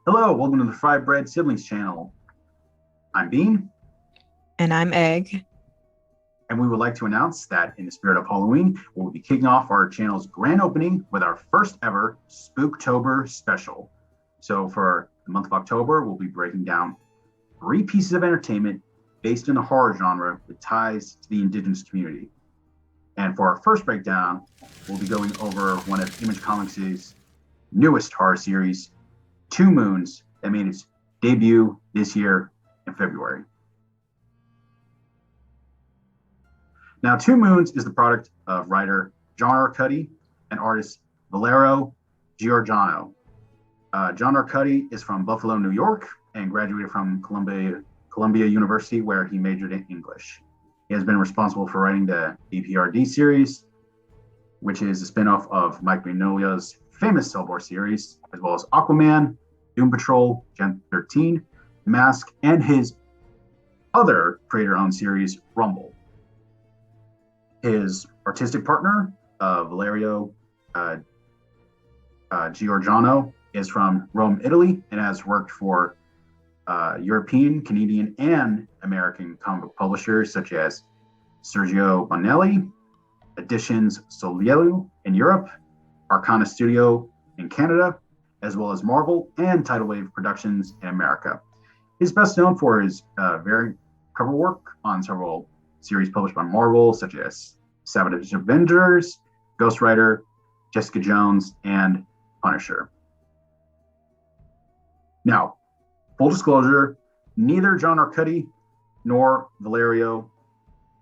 Hello, welcome to the Fried Bread Siblings channel. I'm Bean, And I'm Egg. and we would like to announce that in the spirit of Halloween, we'll be kicking off our channel's grand opening with our first ever Spooktober special. So for the month of October, we'll be breaking down 3 pieces of entertainment based in the horror genre with ties to the indigenous community. And for our first breakdown, we'll be going over one of Image Comics' newest horror series, Two Moons, that made its debut this year in February. Now, Two Moons is the product of writer John Arcudi and artist Valerio Giordano. John Arcudi is from Buffalo, New York, and graduated from Columbia University, where he majored in English. He has been responsible for writing the BPRD series, which is a spinoff of Mike Mignola's famous Cellbore series, as well as Aquaman, Doom Patrol, Gen 13, Mask, and his other creator-owned series, Rumble. His artistic partner, Valerio Giordano, is from Rome, Italy, and has worked for European, Canadian, and American comic book publishers such as Sergio Bonelli, Editions Soliello in Europe, Arcana Studio in Canada, as well as Marvel and Tidal Wave Productions in America. He's best known for his variant cover work on several series published by Marvel, such as Savage Avengers, Ghost Rider, Jessica Jones, and Punisher. Now, full disclosure, neither John Arcudi nor Valerio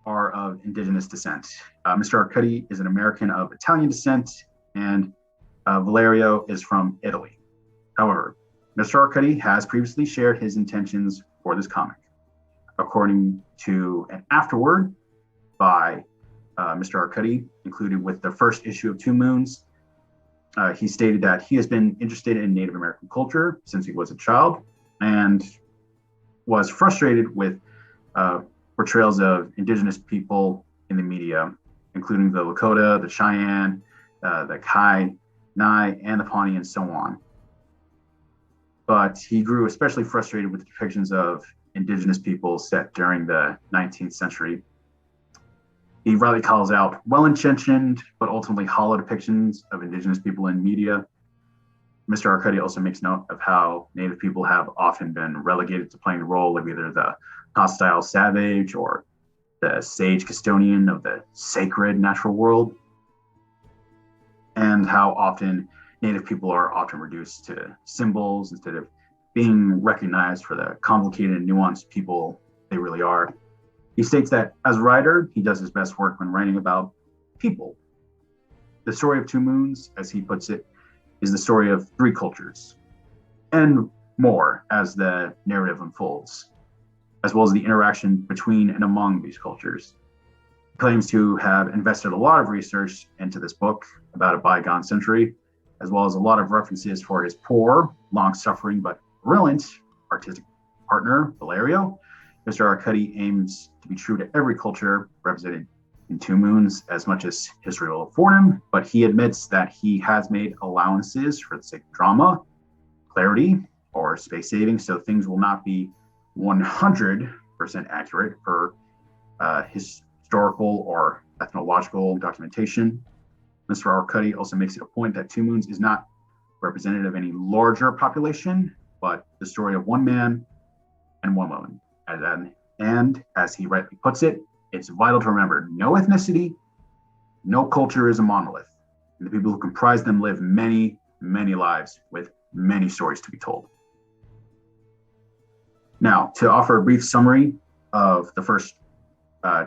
are of indigenous descent. Mr. Arcudi is an American of Italian descent, and Valerio is from Italy. However, Mr. Arcudi has previously shared his intentions for this comic. According to an afterword by Mr. Arcudi, included with the first issue of Two Moons, he stated that he has been interested in Native American culture since he was a child and was frustrated with portrayals of indigenous people in the media, including the Lakota, the Cheyenne, the Kai, Nye, and the Pawnee, and so on. But he grew especially frustrated with depictions of indigenous people set during the 19th century. He rightly calls out well-intentioned but ultimately hollow depictions of indigenous people in media. Mr. Arcudi also makes note of how Native people have often been relegated to playing the role of either the hostile savage or the sage custodian of the sacred natural world, and how often Native people are often reduced to symbols instead of being recognized for the complicated and nuanced people they really are. He states that as a writer, he does his best work when writing about people. The story of Two Moons, as he puts it, is the story of 3 cultures and more as the narrative unfolds, as well as the interaction between and among these cultures. He claims to have invested a lot of research into this book about a bygone century, as well as a lot of references for his poor, long-suffering, but brilliant artistic partner, Valerio. Mr. Arcudi aims to be true to every culture represented in Two Moons as much as history will afford him, but he admits that he has made allowances for the sake of drama, clarity, or space saving, so things will not be 100% accurate for historical or ethnological documentation. Mr. Arcudi also makes it a point that Two Moons is not representative of any larger population, but the story of one man and one woman. And as he rightly puts it, it's vital to remember no ethnicity, no culture is a monolith. And the people who comprise them live many, many lives with many stories to be told. Now, to offer a brief summary of the first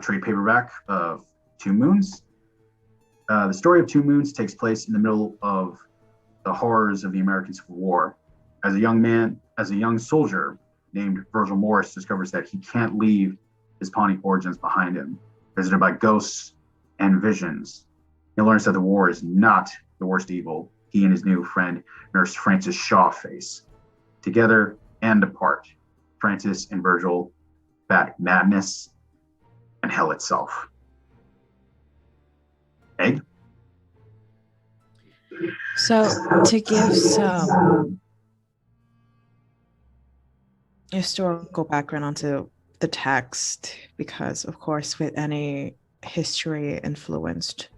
trade paperback of Two Moons, the story of Two Moons takes place in the middle of the horrors of the American Civil War. As a young soldier named Virgil Morris discovers that he can't leave his Pawnee origins behind him, visited by ghosts and visions. He learns that the war is not the worst evil he and his new friend, Nurse Frances Shaw, face. Together and apart, Frances and Virgil bat madness and hell itself. Egg? So, to give some historical background onto the text because, of course, with any history influenced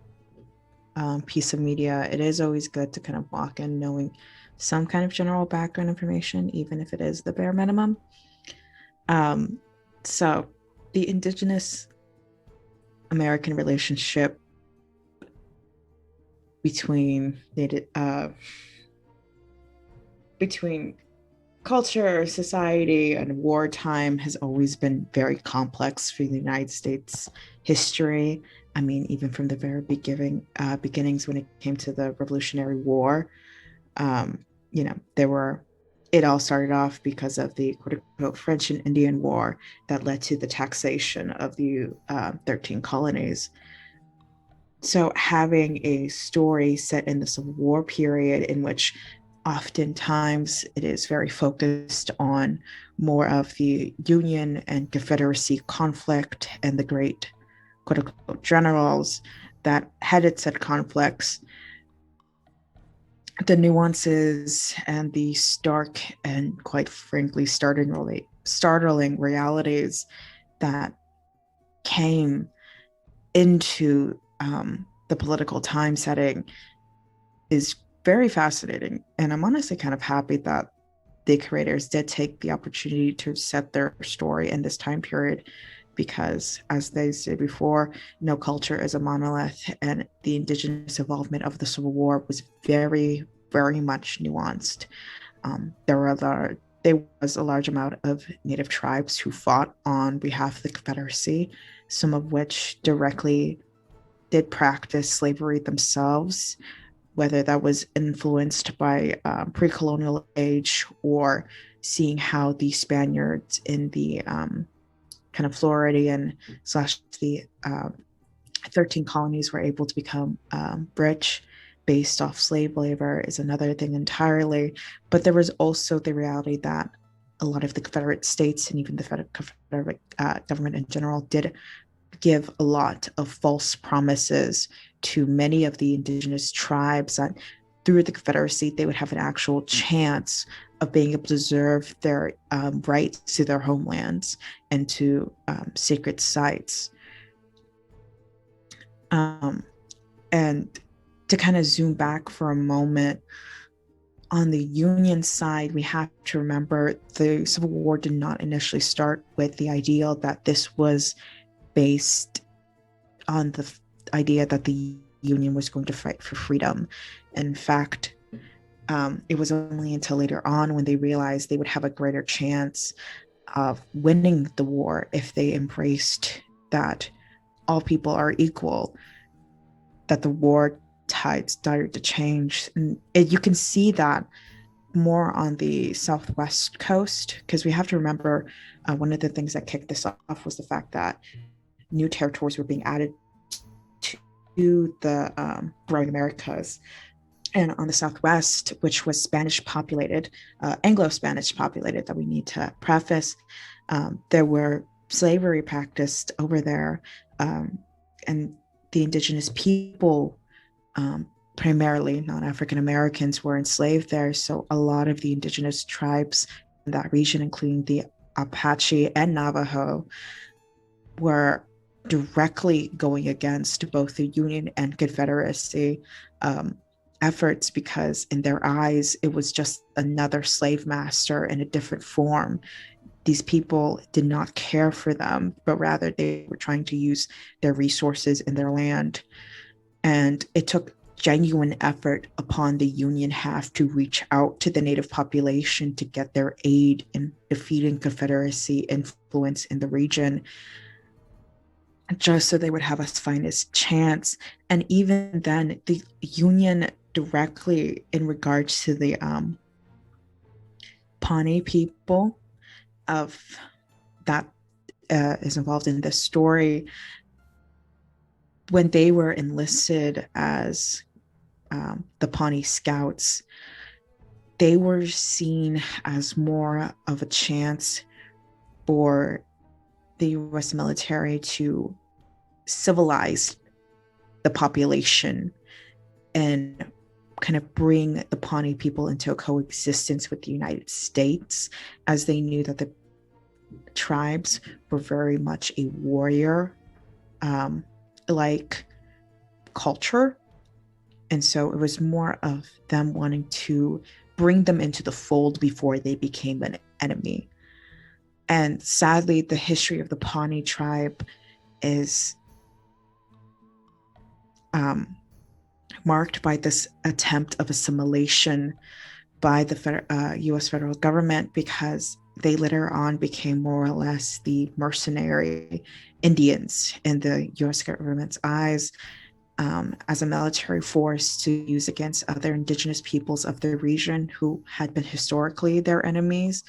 piece of media, it is always good to kind of walk in knowing some kind of general background information, even if it is the bare minimum. Um, so, the Indigenous American relationship between between culture, society, and wartime has always been very complex for the United States history. I mean, even from the very beginnings when it came to the Revolutionary War, um, there were. It all started off because of the quote unquote French and Indian War that led to the taxation of the 13 colonies. So having a story set in the Civil War period in which oftentimes it is very focused on more of the Union and Confederacy conflict and the great quote unquote generals that headed said conflicts, the nuances and the stark and quite frankly startling realities that came into the political time setting is very fascinating. And I'm honestly kind of happy that the creators did take the opportunity to set their story in this time period because, as they said before, no culture is a monolith, and the indigenous involvement of the Civil War was very, very much nuanced. There was a large amount of Native tribes who fought on behalf of the Confederacy, some of which directly did practice slavery themselves, whether that was influenced by pre-colonial age or seeing how the Spaniards in the kind of Floridian / the 13 colonies were able to become rich based off slave labor is another thing entirely. But there was also the reality that a lot of the Confederate states and even the Confederate government in general did give a lot of false promises to many of the indigenous tribes that through the Confederacy they would have an actual chance of being able to preserve their rights to their homelands and to sacred sites. And to kind of zoom back for a moment, on the Union side, we have to remember the Civil War did not initially start with the ideal that this was based on the idea that the Union was going to fight for freedom. In fact, it was only until later on when they realized they would have a greater chance of winning the war if they embraced that all people are equal, that the war tide started to change. And you can see that more on the southwest coast, because we have to remember one of the things that kicked this off was the fact that new territories were being added to the growing Americas. And on the Southwest, which was Spanish populated, Anglo-Spanish populated, that we need to preface, there were slavery practiced over there, and the indigenous people, primarily non-African Americans, were enslaved there. So a lot of the indigenous tribes in that region, including the Apache and Navajo, were directly going against both the Union and Confederacy efforts because in their eyes, it was just another slave master in a different form. These people did not care for them, but rather they were trying to use their resources in their land. And it took genuine effort upon the Union half to reach out to the Native population to get their aid in defeating Confederacy influence in the region, just so they would have a finest chance. And even then, the Union directly in regards to the Pawnee people of that is involved in this story, when they were enlisted as the Pawnee Scouts, they were seen as more of a chance for the US military to civilize the population and kind of bring the Pawnee people into a coexistence with the United States, as they knew that the tribes were very much a warrior like culture. And so it was more of them wanting to bring them into the fold before they became an enemy. And sadly, the history of the Pawnee tribe is marked by this attempt of assimilation by the US federal government, because they later on became more or less the mercenary Indians in the US government's eyes, as a military force to use against other indigenous peoples of the region who had been historically their enemies,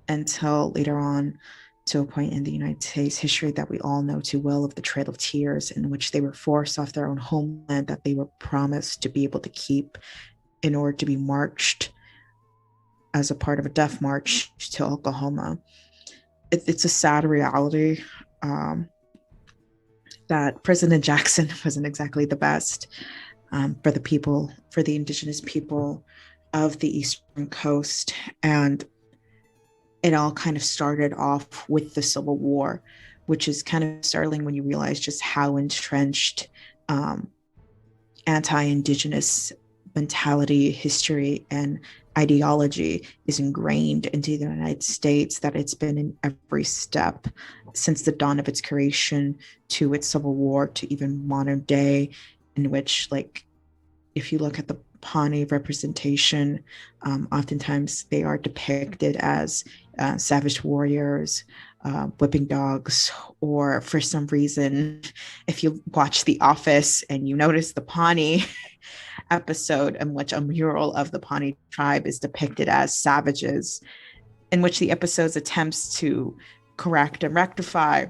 until later on, to a point in the United States history that we all know too well, of the Trail of Tears, in which they were forced off their own homeland that they were promised to be able to keep in order to be marched as a part of a death march to Oklahoma. It's a sad reality that President Jackson wasn't exactly the best for the people, for the indigenous people of the Eastern Coast. And it all kind of started off with the Civil War, which is kind of startling when you realize just how entrenched anti-indigenous mentality, history, and ideology is ingrained into the United States, that it's been in every step since the dawn of its creation to its Civil War to even modern day, in which, like, if you look at the Pawnee representation, oftentimes they are depicted as savage warriors, whipping dogs, or for some reason, if you watch The Office and you notice the Pawnee episode in which a mural of the Pawnee tribe is depicted as savages, in which the episode's attempts to correct and rectify,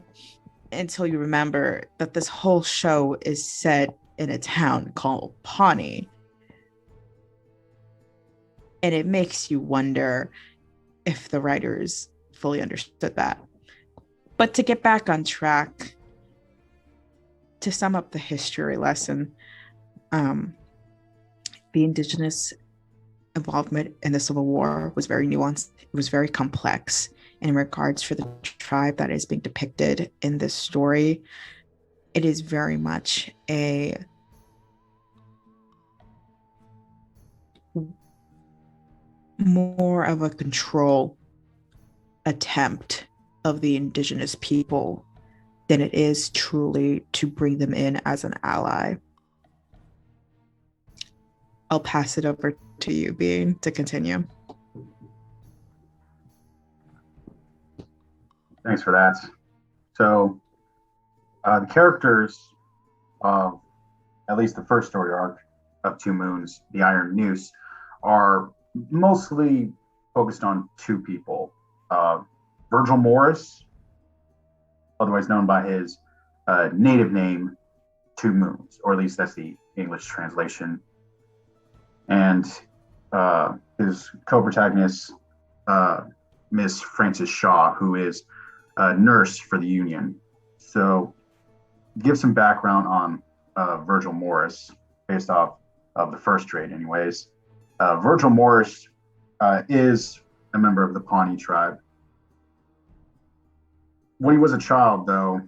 until you remember that this whole show is set in a town called Pawnee. And it makes you wonder if the writers fully understood that. But to get back on track, to sum up the history lesson, the indigenous involvement in the Civil War was very nuanced. It was very complex. In regards for the tribe that is being depicted in this story, it is very much a more of a control attempt of the indigenous people than it is truly to bring them in as an ally. I'll pass it over to you, Bean, to continue. Thanks for that. So the characters of at least the first story arc of Two Moons, the Iron Noose, are mostly focused on two people. Virgil Morris, otherwise known by his native name, Two Moons, or at least that's the English translation. And his co-protagonist, Miss Frances Shaw, who is a nurse for the Union. So give some background on Virgil Morris based off of the first trade anyways. Virgil Morris is a member of the Pawnee tribe. When he was a child, though,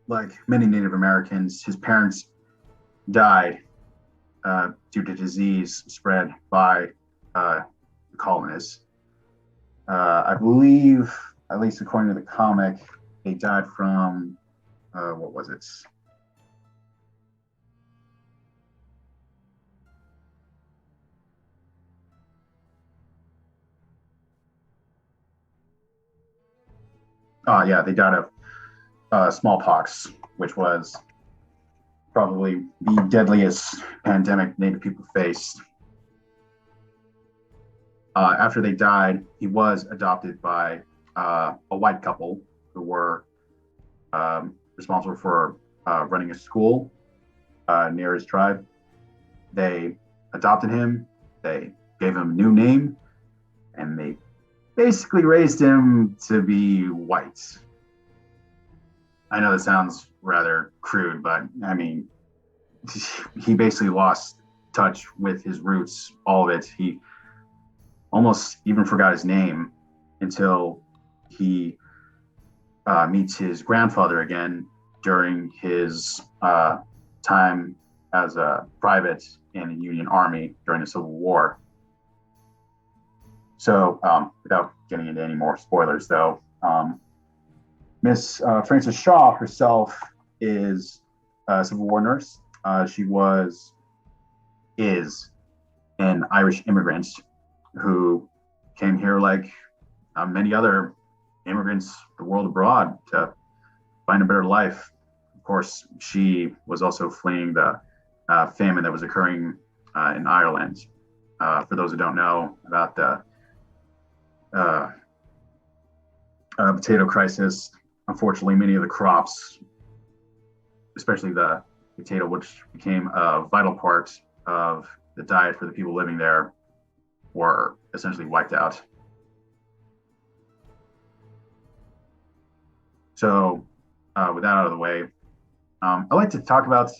like many Native Americans, his parents died due to disease spread by the colonists. I believe, at least according to the comic, they died from, what was it? Yeah, they died of smallpox, which was probably the deadliest pandemic Native people faced. After they died, he was adopted by a white couple who were responsible for running a school near his tribe. They adopted him, they gave him a new name, and they basically raised him to be white. I know that sounds rather crude, but I mean, he basically lost touch with his roots, all of it. He almost even forgot his name until he meets his grandfather again during his time as a private in the Union Army during the Civil War. So, without getting into any more spoilers, though, Miss Frances Shaw herself is a Civil War nurse. She is an Irish immigrant who came here like many other immigrants the world abroad to find a better life. Of course, she was also fleeing the famine that was occurring in Ireland. For those who don't know about the potato crisis, unfortunately, many of the crops, especially the potato, which became a vital part of the diet for the people living there, were essentially wiped out. So, with that out of the way, I'd like to talk about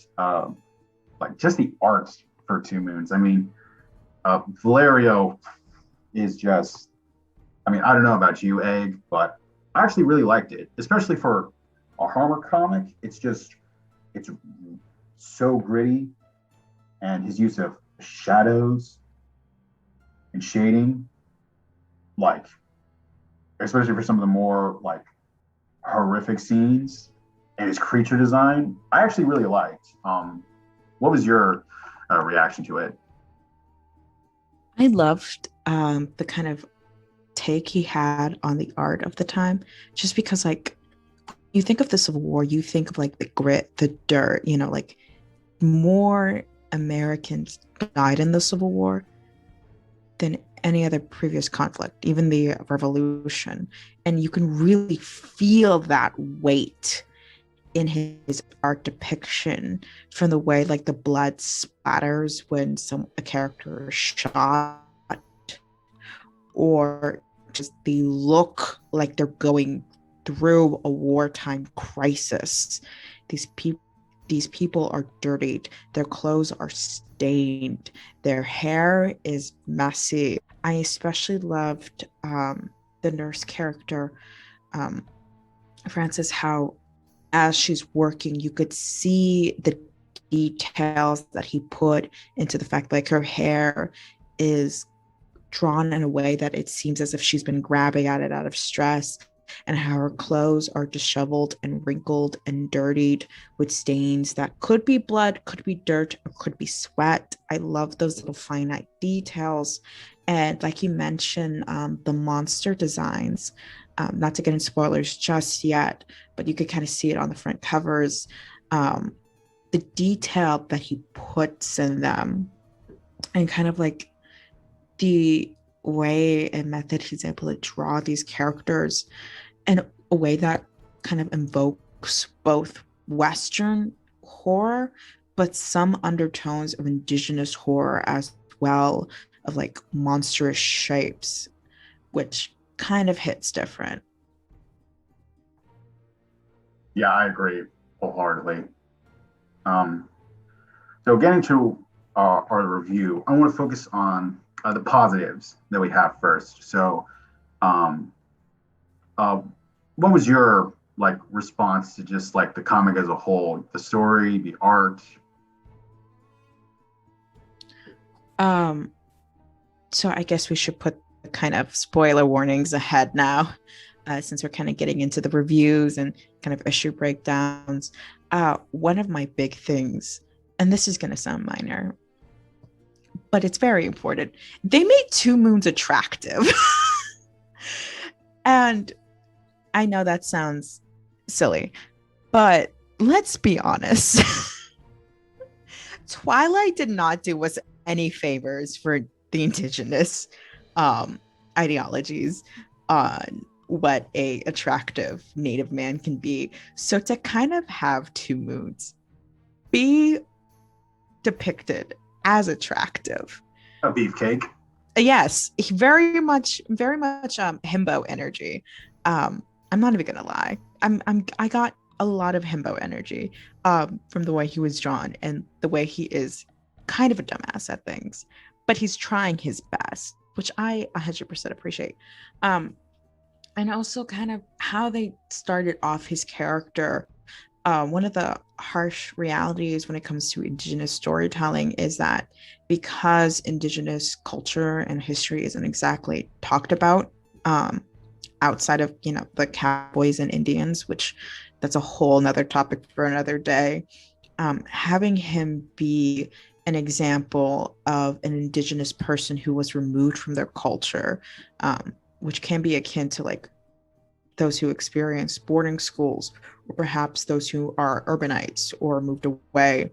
like just the art for Two Moons. I mean, Valerio is just, I mean, I don't know about you, Egg, but I actually really liked it, especially for a Harmer comic. It's so gritty, and his use of shadows and shading, like, especially for some of the more like horrific scenes, and his creature design, I actually really liked. What was your reaction to it? I loved the kind of take he had on the art of the time, just because, like, you think of the Civil War, you think of like the grit, the dirt, like more Americans died in the Civil War than any other previous conflict, even the Revolution. And you can really feel that weight in his art depiction, from the way like the blood splatters when a character is shot, or just they look like they're going through a wartime crisis. These people are dirtied, their clothes are stained, their hair is messy. I especially loved the nurse character, um, Frances, how as she's working, you could see the details that he put into the fact like her hair is drawn in a way that it seems as if she's been grabbing at it out of stress, and how her clothes are disheveled and wrinkled and dirtied with stains that could be blood, could be dirt, or could be sweat. I love those little finite details. And like you mentioned, the monster designs, not to get into spoilers just yet, but you could kind of see it on the front covers. The detail that he puts in them, and kind of like the way and method he's able to draw these characters in a way that kind of invokes both Western horror, but some undertones of indigenous horror as well, of like monstrous shapes, which kind of hits different. Yeah, I agree wholeheartedly. Um, so getting to our review, I want to focus on the positives that we have first. So, um, uh, what was your like response to just like the comic as a whole, the story, the art? Um, so I guess we should put the kind of spoiler warnings ahead now, since we're kind of getting into the reviews and kind of issue breakdowns. One of my big things, and this is going to sound minor, but it's very important. They made Two Moons attractive. And I know that sounds silly, but let's be honest. Twilight did not do us any favors for the indigenous ideologies on what a attractive native man can be. So to kind of have Two Moons be depicted as attractive, A beefcake. yes, very much himbo energy. I'm not even gonna lie, I got a lot of himbo energy from the way he was drawn and the way he is kind of a dumbass at things, but he's trying his best, which I 100% appreciate. um And also kind of how they started off his character. One of the harsh realities when it comes to Indigenous storytelling is that because Indigenous culture and history isn't exactly talked about, um, outside of, the cowboys and Indians, which that's a whole nother topic for another day. Having him be an example of an Indigenous person who was removed from their culture, which can be akin to like those who experience boarding schools, or perhaps those who are urbanites or moved away.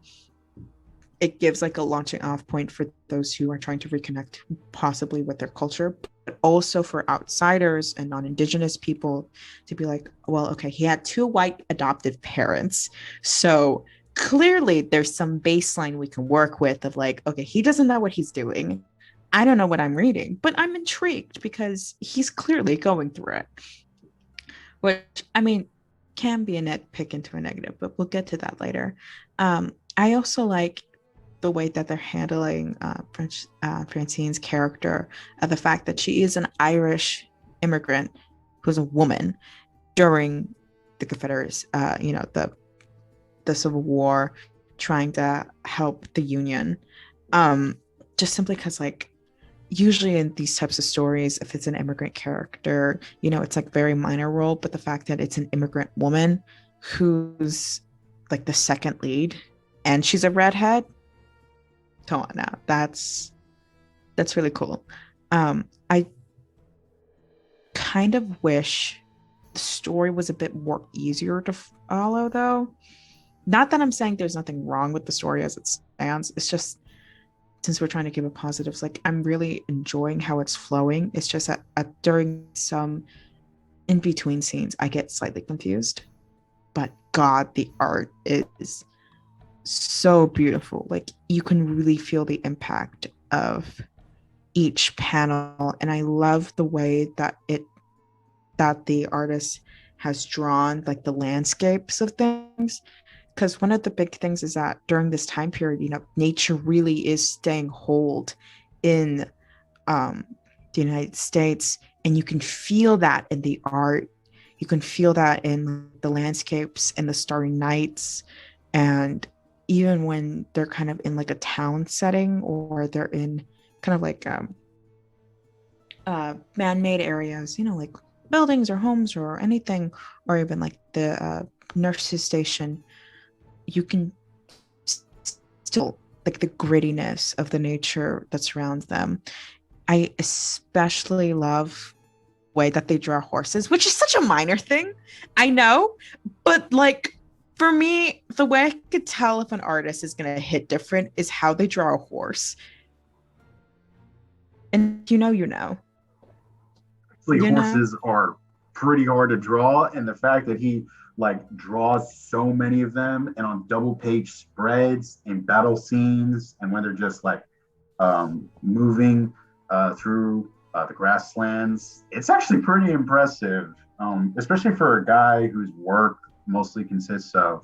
It gives like a launching off point for those who are trying to reconnect possibly with their culture, but also for outsiders and non-Indigenous people to be like, well, okay, he had two white adoptive parents, so clearly there's some baseline we can work with of like, okay, he doesn't know what he's doing, I don't know what I'm reading, but I'm intrigued because he's clearly going through it, which I mean can be a nitpick into a negative, but we'll get to that later. I also like the way that they're handling Francine's character, the fact that she is an Irish immigrant who's a woman during the Confederacy, the Civil War, trying to help the Union. Um, just simply because like usually in these types of stories, if it's an immigrant character, it's like very minor role, but the fact that it's an immigrant woman who's like the second lead and she's a redhead, come on now, that's really cool. I kind of wish the story was a bit more easier to follow, though. Not that I'm saying there's nothing wrong with the story as it stands. It's just since we're trying to give it positives, like I'm really enjoying how it's flowing. It's just that during some in between scenes, I get slightly confused. But God, the art is so beautiful. Like you can really feel the impact of each panel, and I love the way that the artist has drawn like the landscapes of things, because one of the big things is that during this time period, nature really is staying hold in um, the United States, and you can feel that in the art. You can feel that in the landscapes and the starry nights, and even when they're kind of in like a town setting, or they're in kind of like man-made areas, like buildings or homes or anything, or even like the nurses station, you can still like the grittiness of the nature that surrounds them. I especially love the way that they draw horses, which is such a minor thing, I know, but like for me, the way I could tell if an artist is going to hit different is how they draw a horse. And you know. Actually, You know? horses are pretty hard to draw, and the fact that he like draws so many of them and on double page spreads and battle scenes, and when they're just like moving through the grasslands, it's actually pretty impressive, especially for a guy whose work mostly consists of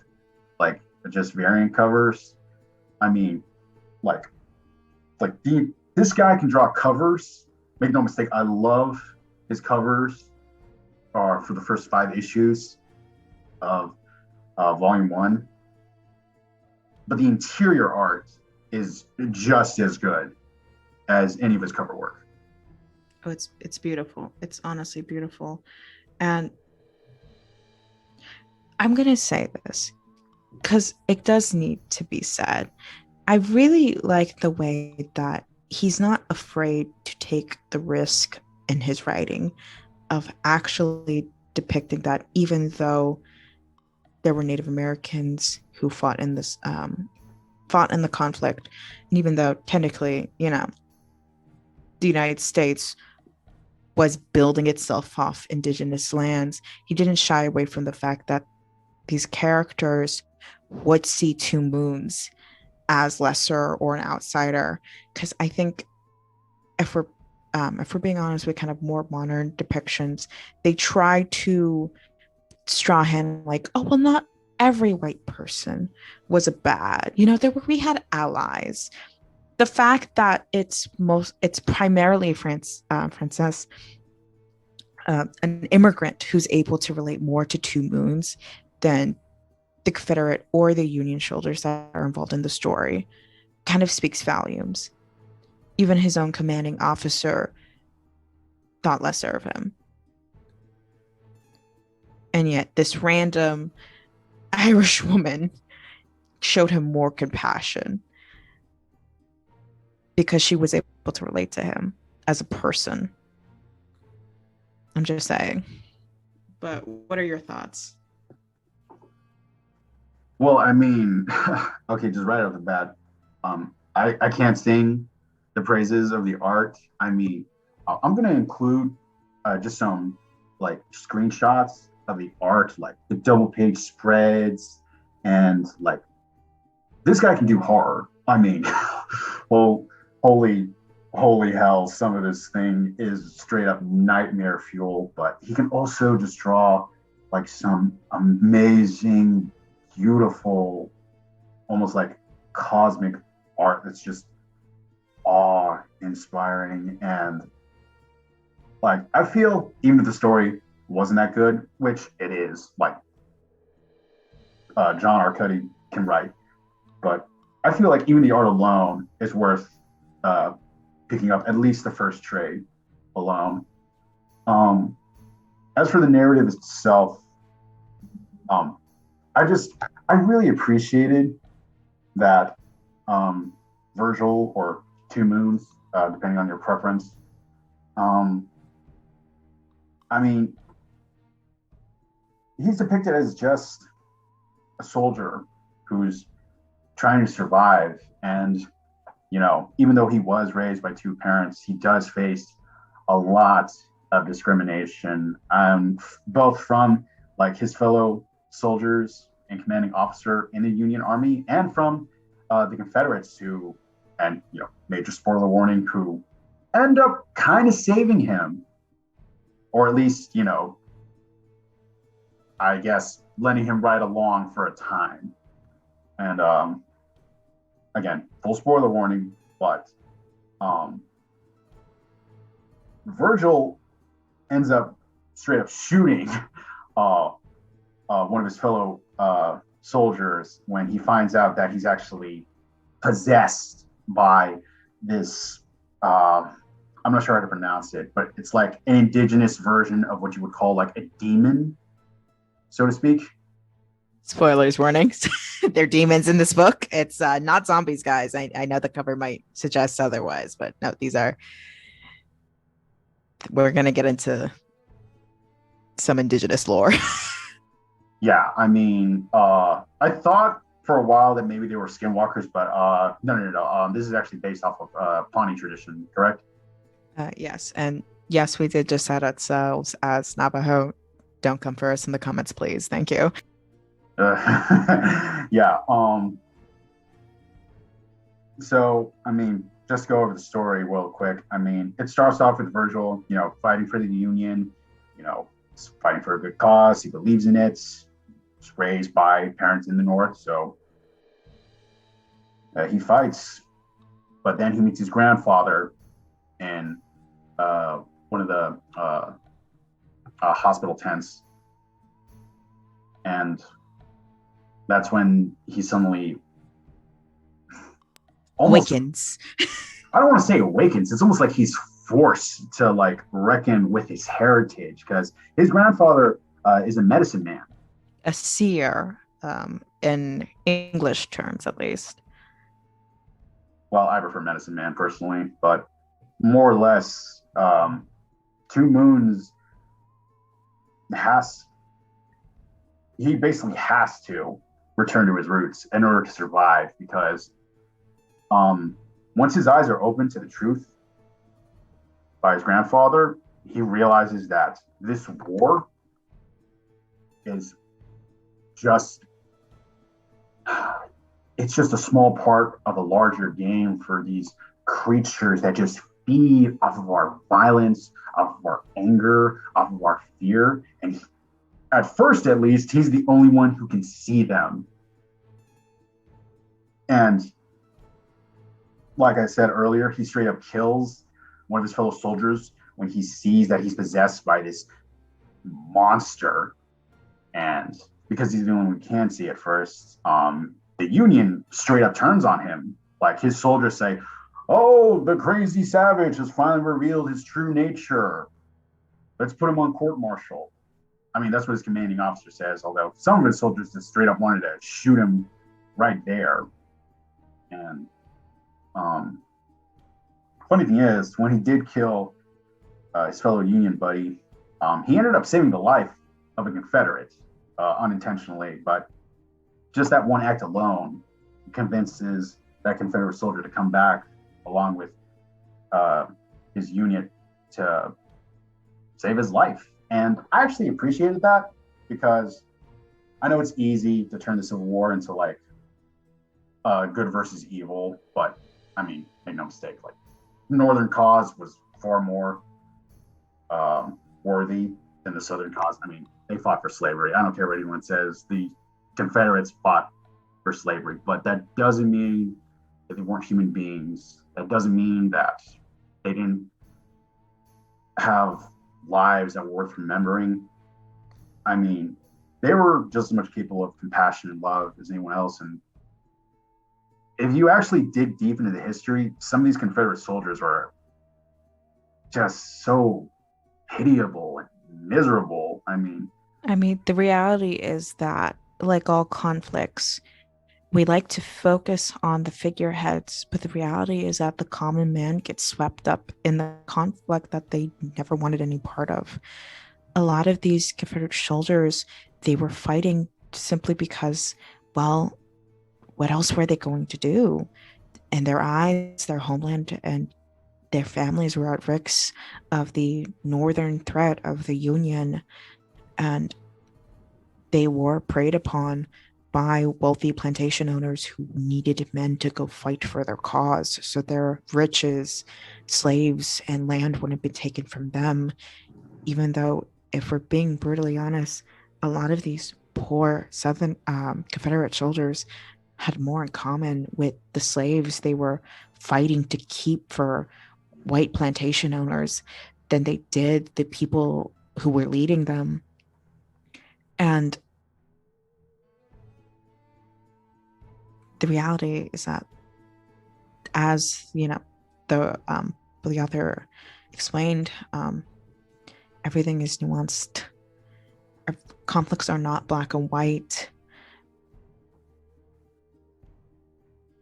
like just variant covers. I mean, like this guy can draw covers. Make no mistake, I love his covers are for the first 5 issues of Volume One, but the interior art is just as good as any of his cover work. Oh, it's beautiful. It's honestly beautiful. And I'm gonna say this because it does need to be said. I really like the way that he's not afraid to take the risk in his writing of actually depicting that, even though there were Native Americans who fought in the conflict, and even though technically, the United States was building itself off indigenous lands, he didn't shy away from the fact that these characters would see two moons as lesser or an outsider. Because I think if we're being honest with kind of more modern depictions, they try to straw hand like, oh well, not every white person was a bad. We had allies. The fact that it's primarily Frances an immigrant who's able to relate more to Two Moons than the Confederate or the Union soldiers that are involved in the story kind of speaks volumes. Even his own commanding officer thought lesser of him. And yet, this random Irish woman showed him more compassion because she was able to relate to him as a person. I'm just saying. But what are your thoughts? Well, I mean, okay, just right off the bat, I can't sing the praises of the art. I mean, I'm gonna include just some like screenshots of the art, like the double page spreads, and like this guy can do horror. I mean, well, holy, holy hell, some of this thing is straight up nightmare fuel. But he can also just draw like some amazing, beautiful, almost like cosmic art that's just awe inspiring. And like I feel even if the story wasn't that good, which it is, like John Arcudi can write, but I feel like even the art alone is worth uh, picking up at least the first trade alone. Um, as for the narrative itself, um, I really appreciated that Virgil or Two Moons, depending on your preference. Um, I mean, he's depicted as just a soldier who's trying to survive. And, you know, even though he was raised by two parents, he does face a lot of discrimination, both from like his fellow soldiers and commanding officer in the Union Army and from the Confederates who, and, you know, major spoiler warning, who end up kind of saving him, or at least, you know, I guess letting him ride along for a time. And again, full spoiler warning, but Virgil ends up straight up shooting one of his fellow soldiers when he finds out that he's actually possessed by this. I'm not sure how to pronounce it, but it's like an indigenous version of what you would call like a demon, so to speak. Spoilers warnings. They're demons in this book. It's not zombies, guys. I know the cover might suggest otherwise, but no, these are. We're going to get into some indigenous lore. Yeah, I mean, I thought for a while that maybe they were skinwalkers, but no. This is actually based off of Pawnee tradition, correct? Yes, and yes, we did just set ourselves as Navajo. Don't come for us in the comments, please. Thank you. Yeah. So, I mean, just go over the story real quick. I mean, it starts off with Virgil, you know, fighting for the Union, you know, fighting for a good cause. He believes in it. He's raised by parents in the North, so he fights. But then he meets his grandfather in one of the hospital tents, and that's when he suddenly almost Awakens. I don't want to say awakens. It's almost like he's forced to like reckon with his heritage because his grandfather is a medicine man. A seer, in English terms, at least. Well, I prefer medicine man personally, but more or less, Two Moons has he basically has to return to his roots in order to survive because once his eyes are open to the truth by his grandfather, he realizes that this war is just it's just a small part of a larger game for these creatures that just feed off of our violence, off of our anger, off of our fear. And at first, at least, he's the only one who can see them. And like I said earlier, he straight up kills one of his fellow soldiers when he sees that he's possessed by this monster, and because he's the only one who can see at first, the Union straight up turns on him. Like his soldiers say, "Oh, the crazy savage has finally revealed his true nature. Let's put him on court martial." I mean, that's what his commanding officer says, although some of his soldiers just straight up wanted to shoot him right there. And funny thing is, when he did kill his fellow Union buddy, he ended up saving the life of a Confederate unintentionally, but just that one act alone convinces that Confederate soldier to come back along with his unit to save his life. And I actually appreciated that because I know it's easy to turn the Civil War into like good versus evil, but I mean, make no mistake, like Northern cause was far more worthy than the Southern cause. I mean, they fought for slavery. I don't care what anyone says. The Confederates fought for slavery, but that doesn't mean that they weren't human beings. That doesn't mean that they didn't have lives that were worth remembering. I mean, they were just as much capable of compassion and love as anyone else. And if you actually dig deep into the history, some of these Confederate soldiers were just so pitiable and miserable. I mean, the reality is that, like all conflicts, we like to focus on the figureheads, but the reality is that the common man gets swept up in the conflict that they never wanted any part of. A lot of these Confederate soldiers, they were fighting simply because, well, what else were they going to do? In their eyes, their homeland and their families were at risk of the northern threat of the Union, and they were preyed upon by wealthy plantation owners who needed men to go fight for their cause so their riches, slaves, and land wouldn't be taken from them. Even though, if we're being brutally honest, a lot of these poor Southern Confederate soldiers had more in common with the slaves they were fighting to keep for white plantation owners than they did the people who were leading them. And the reality is that, as you know, the author explained, everything is nuanced. Conflicts are not black and white,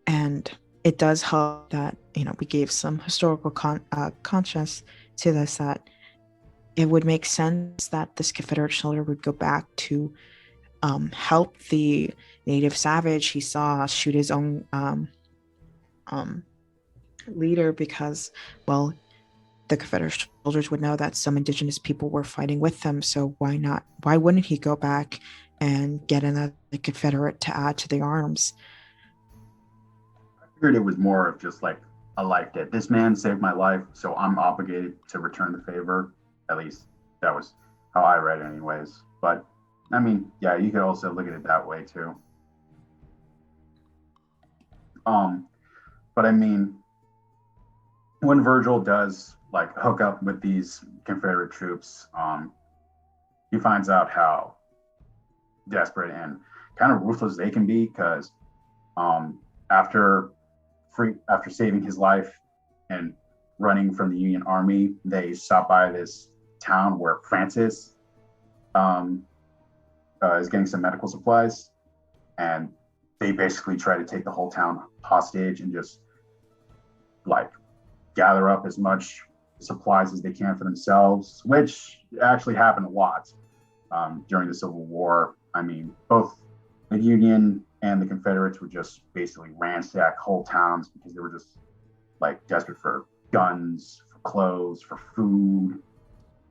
and it does help that we gave some historical conscience to this, that it would make sense that this Confederate soldier would go back to help the native savage he saw shoot his own leader, because, well, the Confederate soldiers would know that some indigenous people were fighting with them. So why wouldn't he go back and get another Confederate to add to the arms? I figured it was more of just like a life debt. This man saved my life, so I'm obligated to return the favor. At least that was how I read it anyways. But I mean, yeah, you could also look at it that way too. But I mean, when Virgil does like hook up with these Confederate troops, he finds out how desperate and kind of ruthless they can be, because after saving his life and running from the Union Army, they stop by this town where Francis is getting some medical supplies, and they basically try to take the whole town hostage and just like gather up as much supplies as they can for themselves, which actually happened a lot during the Civil War. I mean, both the Union and the Confederates would just basically ransack whole towns because they were just like desperate for guns, for clothes, for food.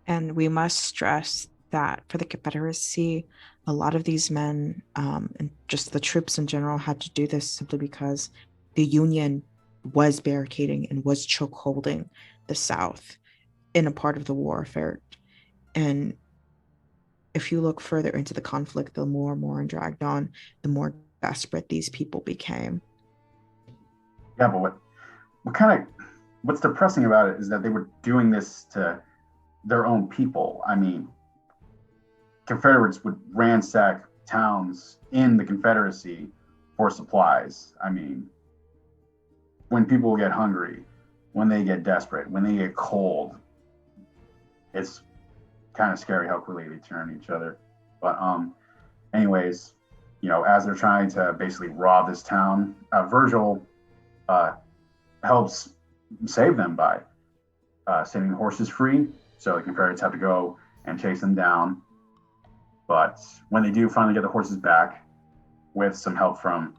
And we must stress that for the Confederacy, a lot of these men and just the troops in general had to do this simply because the Union was barricading and was chokeholding the South in a part of the warfare. And if you look further into the conflict, the more and more it dragged on, the more desperate these people became. Yeah, but what's depressing about it is that they were doing this to their own people. I mean, Confederates would ransack towns in the Confederacy for supplies. I mean, when people get hungry, when they get desperate, when they get cold, it's kind of scary how quickly they turn on each other. But anyways, as they're trying to basically rob this town, Virgil uh, helps save them by setting the horses free. So the Confederates have to go and chase them down. But when they do finally get the horses back, with some help from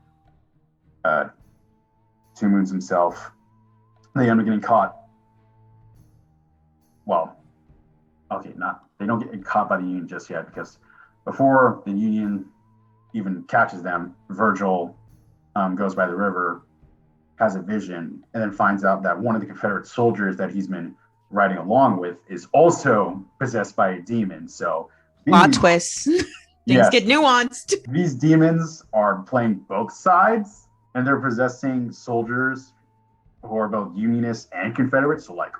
Two Moons himself, they end up getting caught. Well, okay, they don't get caught by the Union just yet, because before the Union even catches them, Virgil goes by the river, has a vision, and then finds out that one of the Confederate soldiers that he's been riding along with is also possessed by a demon. So plot twist. Things get nuanced. These demons are playing both sides, and they're possessing soldiers who are both Unionists and Confederates. So like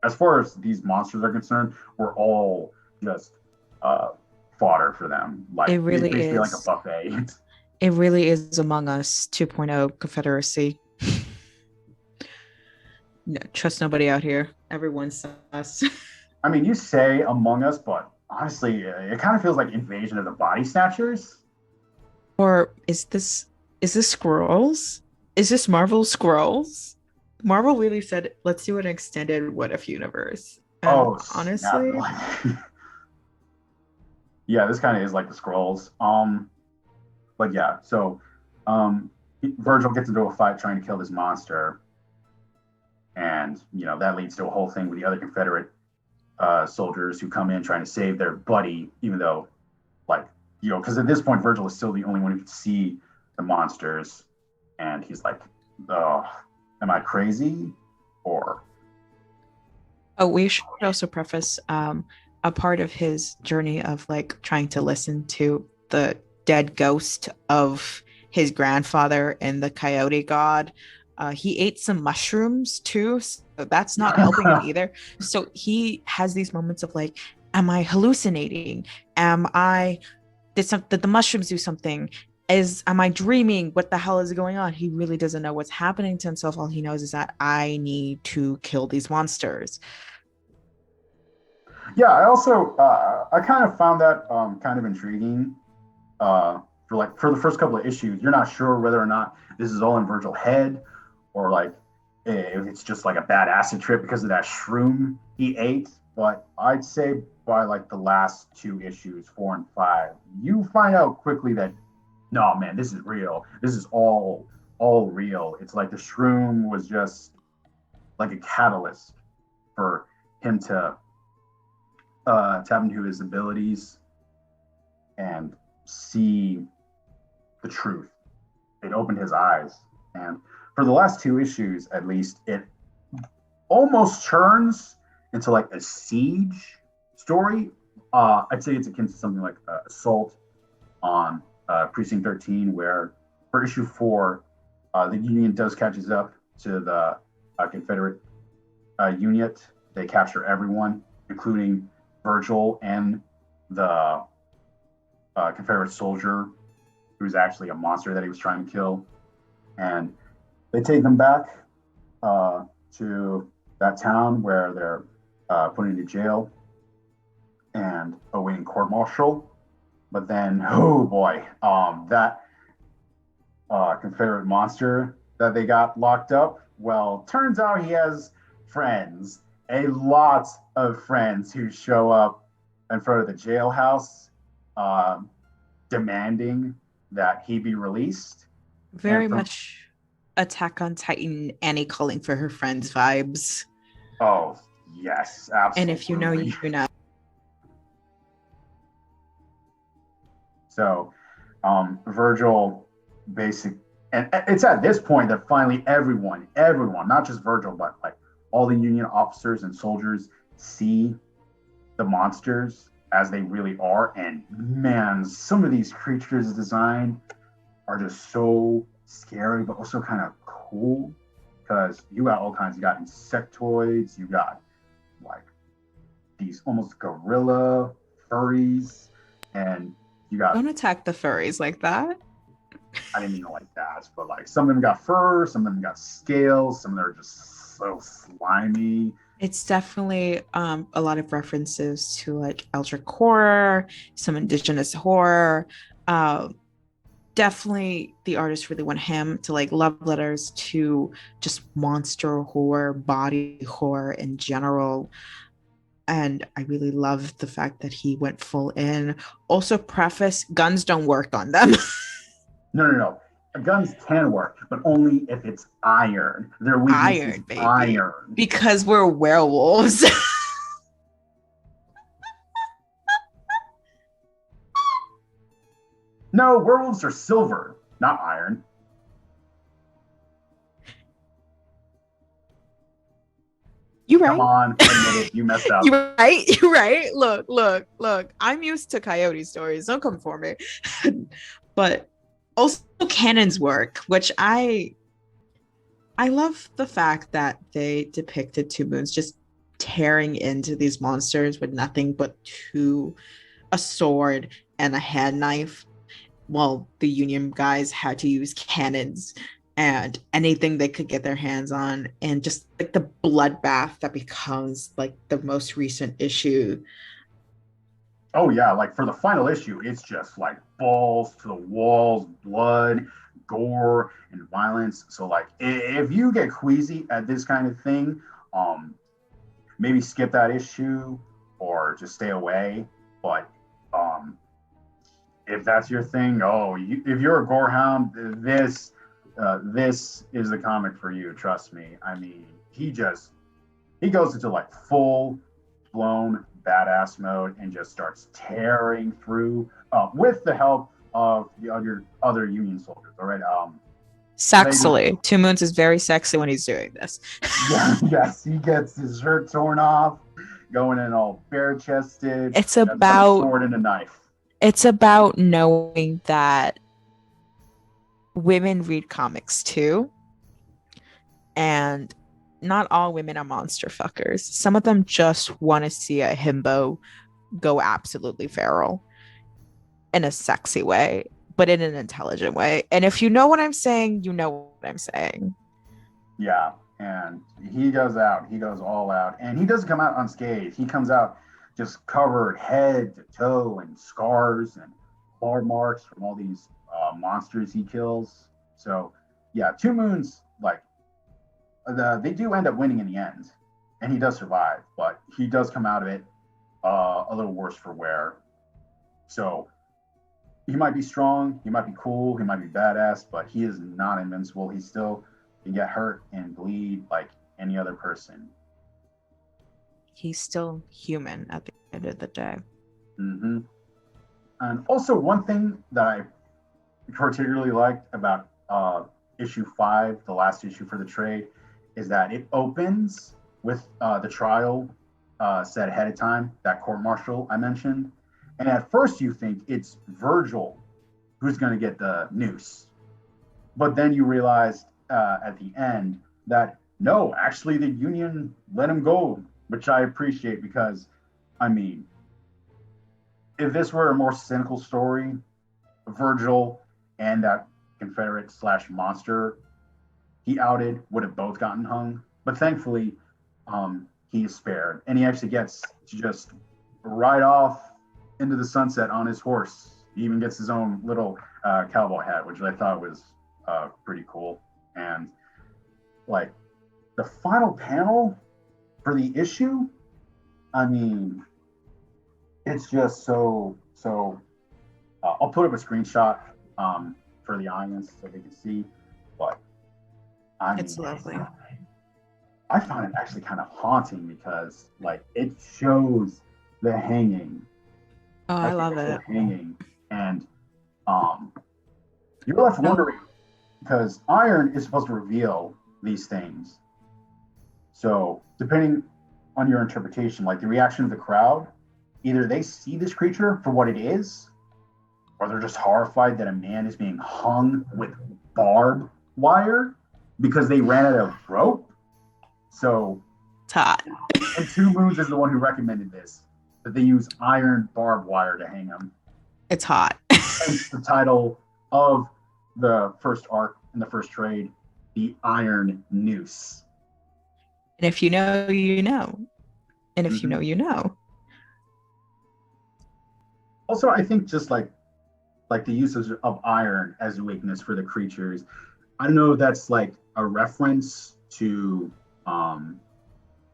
as far as these monsters are concerned, we're all just fodder for them. Like it really it's basically is like a buffet. It really is Among Us 2.0 Confederacy. No, trust nobody out here. Everyone's us. I mean, you say Among Us, but honestly, it kind of feels like Invasion of the Body Snatchers. Or is this Squirrels? Is this Marvel Squirrels? Marvel really said, let's do an extended What If universe. And honestly, yeah, this kind of is like the Skrulls. But yeah, so Virgil gets into a fight trying to kill this monster, and that leads to a whole thing with the other Confederate soldiers who come in trying to save their buddy, even though, because at this point Virgil is still the only one who can see the monsters, and he's like, "Oh, am I crazy?" Or we should also preface a part of his journey of trying to listen to the dead ghost of his grandfather and the coyote god. He ate some mushrooms too, so that's not helping him either. So he has these moments of am I hallucinating? Did the mushrooms do something? Am I dreaming? What the hell is going on? He really doesn't know what's happening to himself. All he knows is that I need to kill these monsters. Yeah, I also I kind of found that kind of intriguing. For the first couple of issues, you're not sure whether or not this is all in Virgil's head, or if it's just like a bad acid trip because of that shroom he ate. But I'd say by the last two issues, 4 and 5, you find out quickly that no, man, this is real. This is all real. It's like the shroom was just like a catalyst for him to tap into his abilities and see the truth. It opened his eyes, and for the last two issues, at least, it almost turns into a siege story. I'd say it's akin to something like Assault on Precinct 13, where for issue 4, the Union does catches up to the Confederate unit. They capture everyone, including Virgil and the Confederate soldier who's actually a monster that he was trying to kill. And they take them back to that town where they're put into jail and awaiting court martial. But then, oh boy, that Confederate monster that they got locked up, well, turns out he has friends, a lot of friends who show up in front of the jailhouse demanding that he be released. Very much Attack on Titan, Annie calling for her friends vibes. Oh, yes, absolutely. And if you know, you know. So, Virgil and it's at this point that finally everyone, not just Virgil, but all the Union officers and soldiers see the monsters as they really are. And man, some of these creatures' design are just so scary, but also kind of cool, because you got all kinds. You got insectoids, you got like these almost gorilla furries, and you got, Don't attack the furries like that. I didn't mean it like that, but like some of them got fur, some of them got scales, some of them are just so slimy. It's definitely a lot of references to like eldritch horror, some indigenous horror. Uh, Definitely the artist really want him to like love letters to just monster horror, body horror in general. And I really love the fact that he went full in. Also, preface, guns don't work on them. No, no, no. Guns can work, but only if it's iron. Their weakness is Iron, baby. iron. Because we're werewolves. No, werewolves are silver, not iron. You Come right. on, admit it, you messed up. You right. You right. Look, look, look. I'm used to coyote stories. Don't come for me. But also Cannon's work, which I love the fact that they depicted Two Moons just tearing into these monsters with nothing but a sword and a hand knife, while the Union guys had to use cannons and anything they could get their hands on, and just like the bloodbath that becomes like the most recent issue. Oh yeah, like for the final issue, it's just like balls to the walls, blood, gore, and violence. So like, if you get queasy at this kind of thing, um, maybe skip that issue or just stay away. But um, if that's your thing, if you're a gorehound, this is the comic for you. Trust me. I mean, he goes into like full blown badass mode and just starts tearing through with the help of the other Union soldiers. All right. Sexily. Two Moons is very sexy when he's doing this. Yeah, yes, he gets his shirt torn off, going in all bare chested. It's about sword and a knife. It's about knowing that women read comics too, and not all women are monster fuckers. Some of them just want to see a himbo go absolutely feral in a sexy way, but in an intelligent way. And if you know what I'm saying, you know what I'm saying. Yeah, and he goes out. He goes all out, and he doesn't come out unscathed. He comes out just covered head to toe in scars and claw marks from all these monsters he kills. So, yeah, Two Moons, like, they do end up winning in the end, and he does survive, but he does come out of it a little worse for wear. So, he might be strong, he might be cool, he might be badass, but he is not invincible. He still can get hurt and bleed like any other person. He's still human at the end of the day. Mm-hmm. And also, one thing that I particularly liked about issue 5, the last issue for the trade, is that it opens with the trial set ahead of time, that court martial I mentioned. And at first, you think it's Virgil who's going to get the noose. But then you realize at the end that no, actually, the Union let him go, which I appreciate because, I mean, if this were a more cynical story, Virgil and that Confederate / monster he outed would have both gotten hung. But thankfully, he is spared, and he actually gets to just ride off into the sunset on his horse. He even gets his own little cowboy hat, which I thought was pretty cool. And like the final panel for the issue, I mean, it's just so. I'll put up a screenshot for the audience so they can see, but I mean, It's lovely. I found it actually kind of haunting because like it shows the hanging. Oh, I love it. Hanging, and you're left wondering because iron is supposed to reveal these things. So depending on your interpretation, like the reaction of the crowd, either they see this creature for what it is, or they're just horrified that a man is being hung with barbed wire because they ran out of rope. So hot. And Two Moons is the one who recommended this, that they use iron barbed wire to hang him. It's hot. Hence the title of the first arc in the first trade, The Iron Noose. And if you know, you know. And if you know, you know. Also, I think just like the usage of iron as a weakness for the creatures. I don't know if that's like a reference to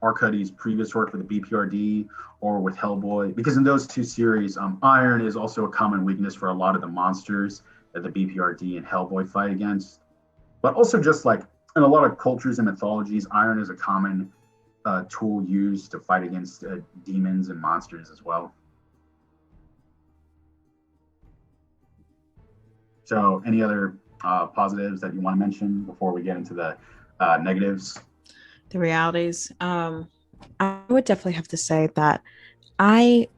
Arcuddy's previous work for the BPRD or with Hellboy, because in those two series, iron is also a common weakness for a lot of the monsters that the BPRD and Hellboy fight against. But also just like in a lot of cultures and mythologies, iron is a common tool used to fight against demons and monsters as well. So any other positives that you want to mention before we get into the negatives? The realities. I would definitely have to say that I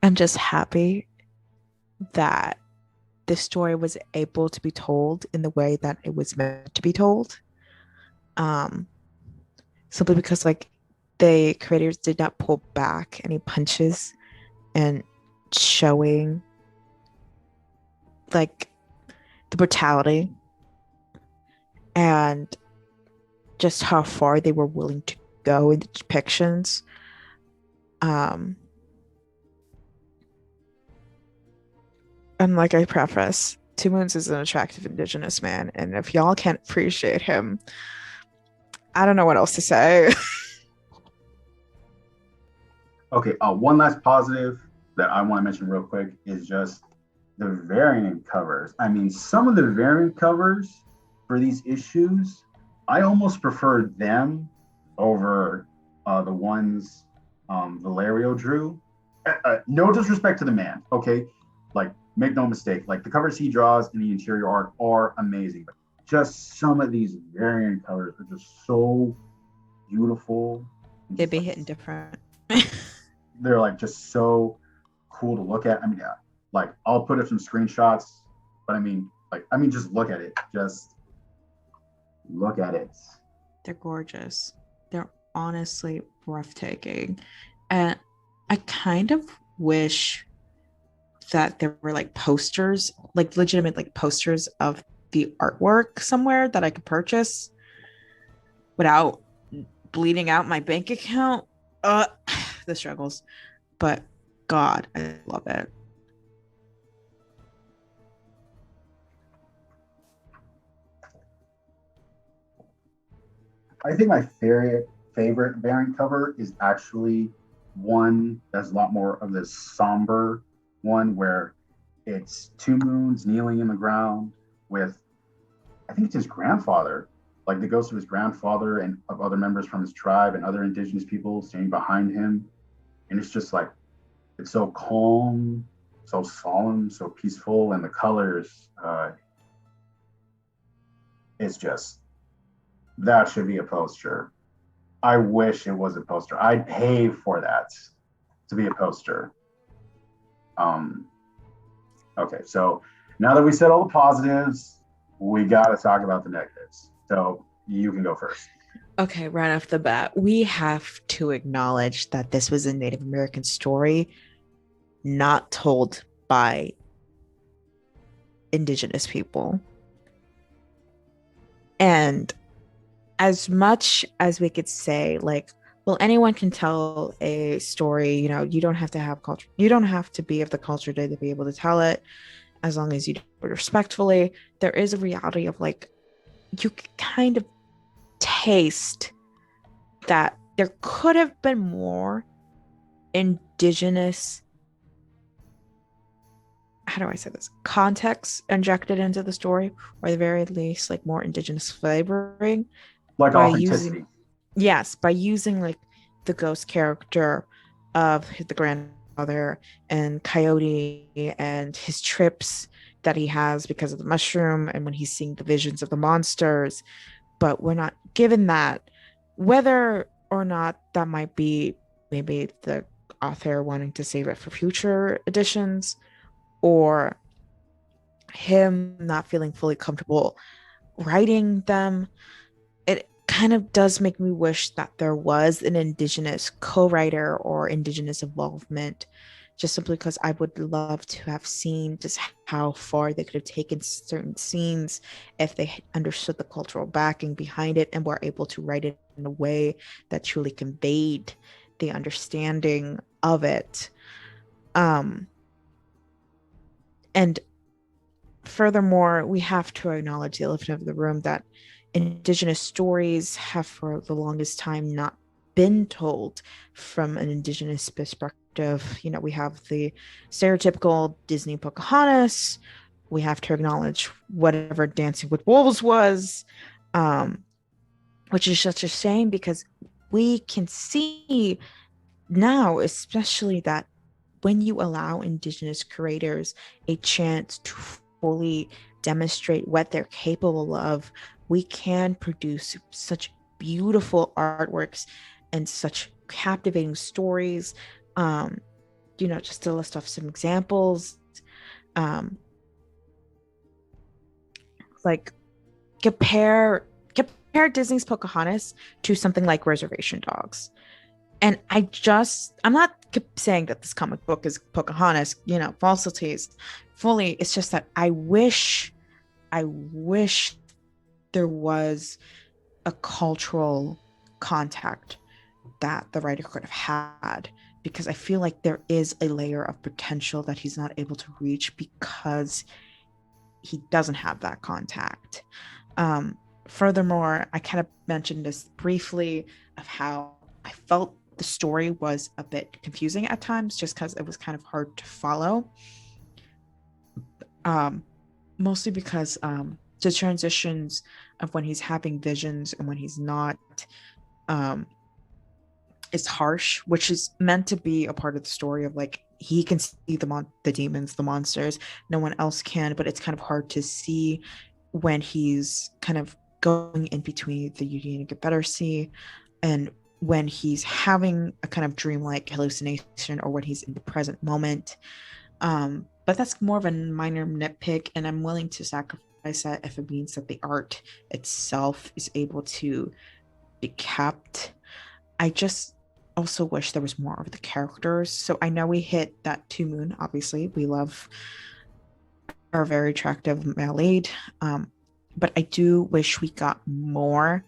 am just happy that this story was able to be told in the way that it was meant to be told. Um, Simply because like the creators did not pull back any punches and showing like the brutality and just how far they were willing to go in the depictions. Um, and like I preface, Two Moons is an attractive indigenous man, and if y'all can't appreciate him, I don't know what else to say. Okay, one last positive that I want to mention real quick is just the variant covers. I mean, some of the variant covers for these issues, I almost prefer them over the ones Valerio drew. No disrespect to the man, okay? Like, make no mistake, like the covers he draws in the interior art are amazing, but just some of these variant covers are just so beautiful. They'd be hitting different. They're like just so cool to look at. I mean, yeah, like I'll put up some screenshots, but I mean, just look at it. Just look at it. They're gorgeous. They're honestly breathtaking. And I kind of wish that there were like posters, like legitimate like posters of the artwork somewhere that I could purchase without bleeding out my bank account. The struggles. But God, I love it. I think my favorite variant cover is actually one that's a lot more of this somber one where it's Two Moons kneeling in the ground with, I think it's his grandfather, like the ghost of his grandfather and of other members from his tribe and other indigenous people standing behind him. And it's just like, it's so calm, so solemn, so peaceful. And the colors, it's just, that should be a poster. I wish it was a poster. I'd pay for that to be a poster. Okay, so now that we said all the positives, we got to talk about the negatives. So you can go first. Okay, right off the bat, we have to acknowledge that this was a Native American story, not told by Indigenous people. And as much as we could say, like, well, anyone can tell a story, you know, you don't have to have culture, you don't have to be of the culture to be able to tell it, as long as you do it respectfully. There is a reality of like, you kind of taste that there could have been more indigenous, how do I say this, context injected into the story, or at the very least like more indigenous flavoring, like by authenticity. by using like the ghost character of the grandfather and Coyote and his trips that he has because of the mushroom and when he's seeing the visions of the monsters. But we're not given that, whether or not that might be maybe the author wanting to save it for future editions, or him not feeling fully comfortable writing them. kind of does make me wish that there was an Indigenous co-writer or Indigenous involvement, just simply because I would love to have seen just how far they could have taken certain scenes if they understood the cultural backing behind it and were able to write it in a way that truly conveyed the understanding of it. Um, and furthermore, we have to acknowledge the elephant of the room that Indigenous stories have, for the longest time, not been told from an Indigenous perspective. You know, we have the stereotypical Disney Pocahontas. We have to acknowledge whatever Dancing with Wolves was, um, which is such a shame because we can see now, especially, that when you allow Indigenous creators a chance to fully demonstrate what they're capable of, we can produce such beautiful artworks and such captivating stories. Um, just to list off some examples, um, like compare Disney's Pocahontas to something like Reservation Dogs. And I'm not saying that this comic book is Pocahontas, falsities fully. It's just that I wish there was a cultural contact that the writer could have had, because I feel like there is a layer of potential that he's not able to reach because he doesn't have that contact. Furthermore, I kind of mentioned this briefly of how I felt the story was a bit confusing at times just because it was kind of hard to follow. Mostly because the transitions of when he's having visions and when he's not um, is harsh, which is meant to be a part of the story of like he can see the demons, the monsters, no one else can, but it's kind of hard to see when he's kind of going in between the Union and Confederacy, and when he's having a kind of dreamlike hallucination, or when he's in the present moment. But that's more of a minor nitpick, and I'm willing to sacrifice that if it means that the art itself is able to be kept. I just also wish there was more of the characters. So I know we hit that Two Moon, obviously. We love our very attractive male lead. But I do wish we got more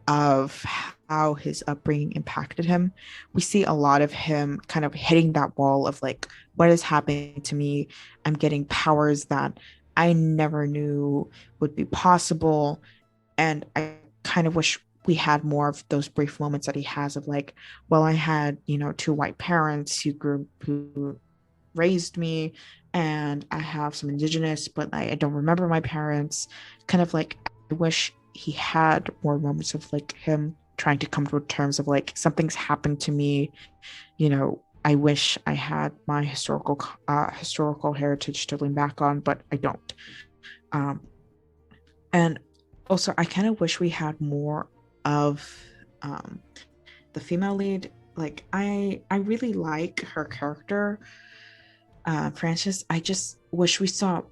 of how his upbringing impacted him. We see a lot of him kind of hitting that wall of like, what is happening to me? I'm getting powers that I never knew would be possible. And I kind of wish we had more of those brief moments that he has of like, well, I had, two white parents who raised me, and I have some indigenous, but I don't remember my parents. Kind of like, I wish he had more moments of like him trying to come to terms of like, something's happened to me. I wish I had my historical heritage to lean back on, but I don't. Um, and also, I kind of wish we had more of um, the female lead. Like, I really like her character, Frances. I just wish we saw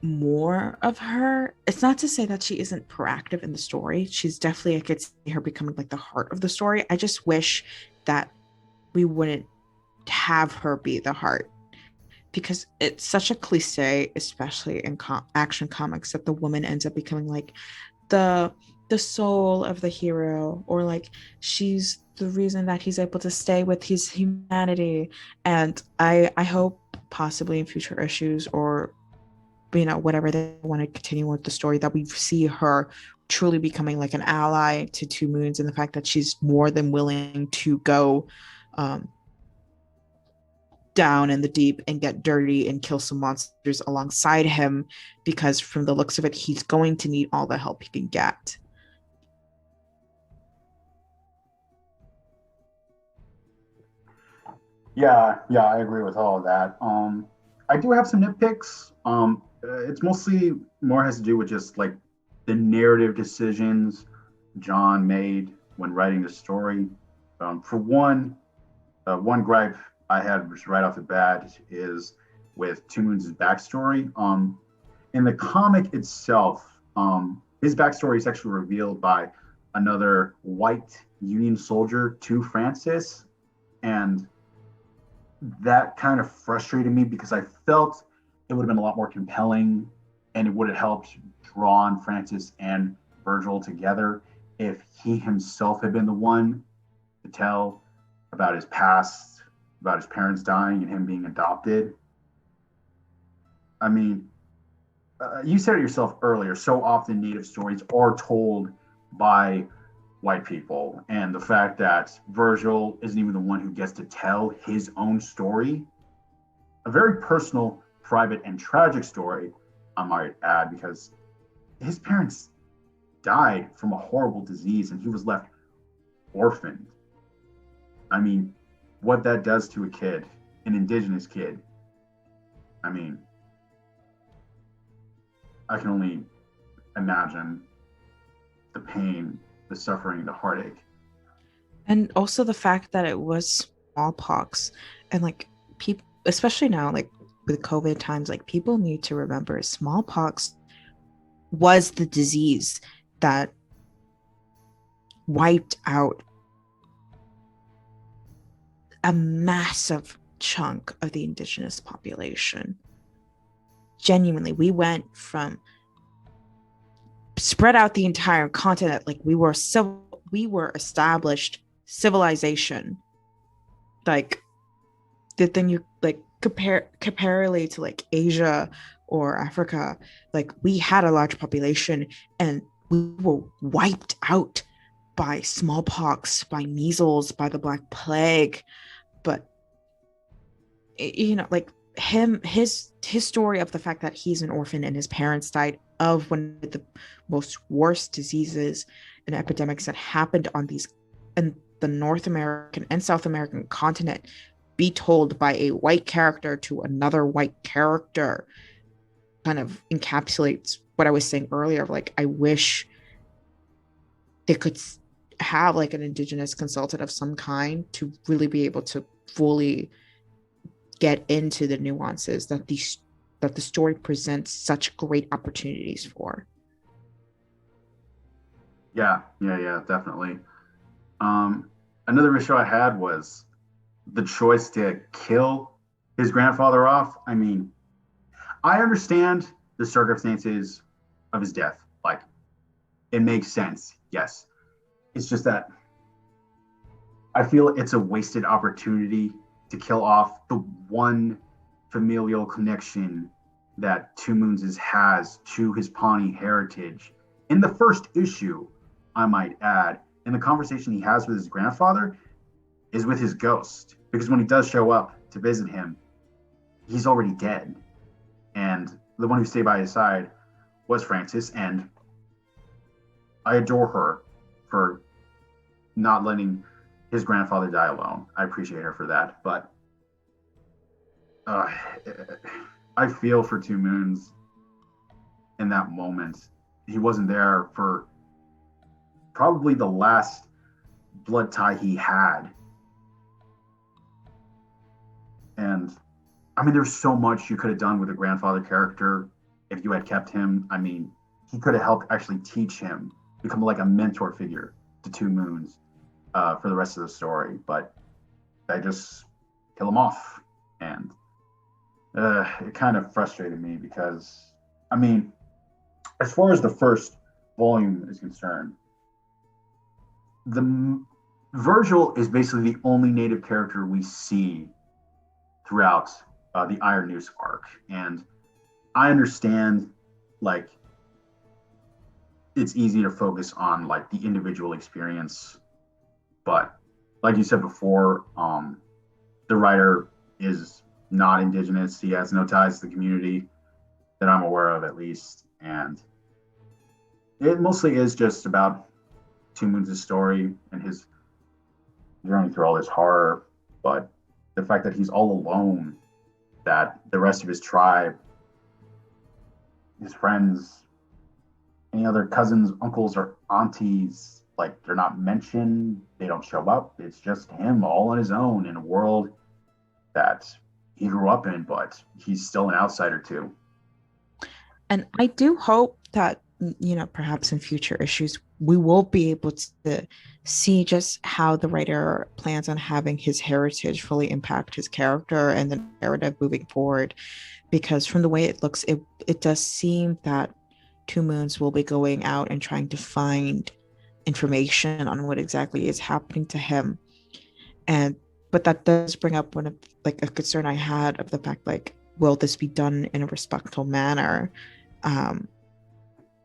more of her. It's not to say that she isn't proactive in the story. She's definitely, I could see her becoming like the heart of the story. I just wish that we wouldn't have her be the heart, because it's such a cliche, especially in action comics, that the woman ends up becoming like the the soul of the hero, or like she's the reason that he's able to stay with his humanity. And I hope possibly in future issues, or whatever they want to continue with the story, that we see her truly becoming like an ally to Two Moons, and the fact that she's more than willing to go um, down in the deep and get dirty and kill some monsters alongside him, because from the looks of it, he's going to need all the help he can get. Yeah, I agree with all of that. I do have some nitpicks. It's mostly more has to do with just like the narrative decisions John made when writing the story. For one gripe I had just right off the bat is with Two Moons' backstory. In the comic itself, his backstory is actually revealed by another white Union soldier to Francis. And that kind of frustrated me because I felt it would have been a lot more compelling and it would have helped draw on Francis and Virgil together if he himself had been the one to tell about his past, about his parents dying and him being adopted. I mean, you said it yourself earlier, so often Native stories are told by white people. And the fact that Virgil isn't even the one who gets to tell his own story, a very personal, private, and tragic story, I might add, because his parents died from a horrible disease and he was left orphaned. I mean, what that does to a kid, an indigenous kid, I mean, I can only imagine the pain, the suffering, the heartache. And also the fact that it was smallpox, and like people, especially now, like with COVID times, like people need to remember smallpox was the disease that wiped out a massive chunk of the indigenous population. Genuinely, we went from spread out the entire continent, like we were established civilization, like the thing you like comparely to like Asia or Africa, like we had a large population and we were wiped out by smallpox, by measles, by the Black Plague. But you know, like his story of the fact that he's an orphan and his parents died of one of the most worst diseases and epidemics that happened on these in the North American and South American continent be told by a white character to another white character kind of encapsulates what I was saying earlier. Like, I wish they could have like an indigenous consultant of some kind to really be able to fully get into the nuances that the story presents such great opportunities for. Yeah, definitely. Another issue I had was the choice to kill his grandfather off. I mean, I understand the circumstances of his death. Like, it makes sense. Yes. It's just that I feel it's a wasted opportunity to kill off the one familial connection that Two Moons has to his Pawnee heritage. In the first issue, I might add, in the conversation he has with his grandfather, is with his ghost. Because when he does show up to visit him, he's already dead. And the one who stayed by his side was Frances. And I adore her for not letting his grandfather die alone. I appreciate her for that. But uh, I feel for Two Moons in that moment. He wasn't there for probably the last blood tie he had. And I mean, there's so much you could have done with a grandfather character if you had kept him. I mean, he could have helped actually teach him, become like a mentor figure to Two Moons for the rest of the story. But they just kill him off. And it kind of frustrated me because, I mean, as far as the first volume is concerned, the Virgil is basically the only native character we see throughout the Iron Noose arc. And I understand, like, it's easy to focus on like the individual experience, but like you said before, the writer is not indigenous. He has no ties to the community that I'm aware of, at least, and it mostly is just about Two Moons' story and his journey through all this horror. But the fact that he's all alone, that the rest of his tribe, his friends, any other cousins, uncles, or aunties, like, they're not mentioned, they don't show up. It's just him all on his own in a world that he grew up in, but he's still an outsider too. And I do hope that perhaps in future issues, we will be able to see just how the writer plans on having his heritage fully impact his character and the narrative moving forward. Because from the way it looks, it does seem that Two Moons will be going out and trying to find information on what exactly is happening to him. And but that does bring up one of like a concern I had of the fact like, will this be done in a respectful manner? Um,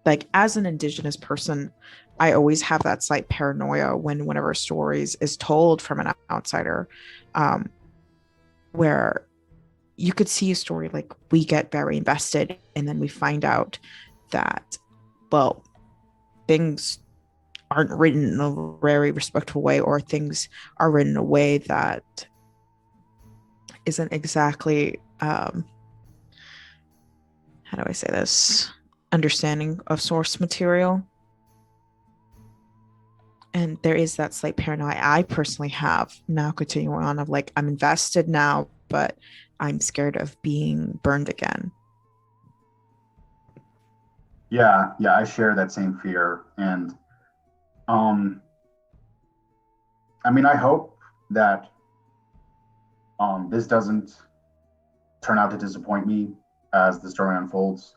like as an indigenous person, I always have that slight paranoia when one of our stories is told from an outsider, um, where you could see a story like we get very invested and then we find out that, well, things aren't written in a very respectful way, or things are written in a way that isn't exactly how do I say this, understanding of source material. And there is that slight paranoia I personally have now continuing on of like, I'm invested now, but I'm scared of being burned again. Yeah, I share that same fear. And um I mean, I hope that this doesn't turn out to disappoint me as the story unfolds.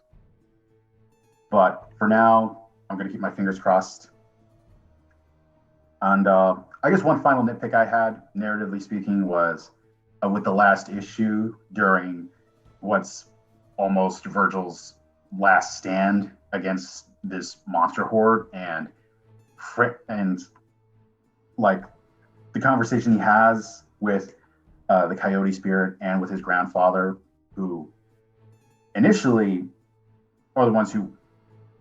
But for now, I'm going to keep my fingers crossed. And I guess one final nitpick I had, narratively speaking, was with the last issue during what's almost Virgil's last stand against this monster horde, and and like the conversation he has with the coyote spirit and with his grandfather, who initially are the ones who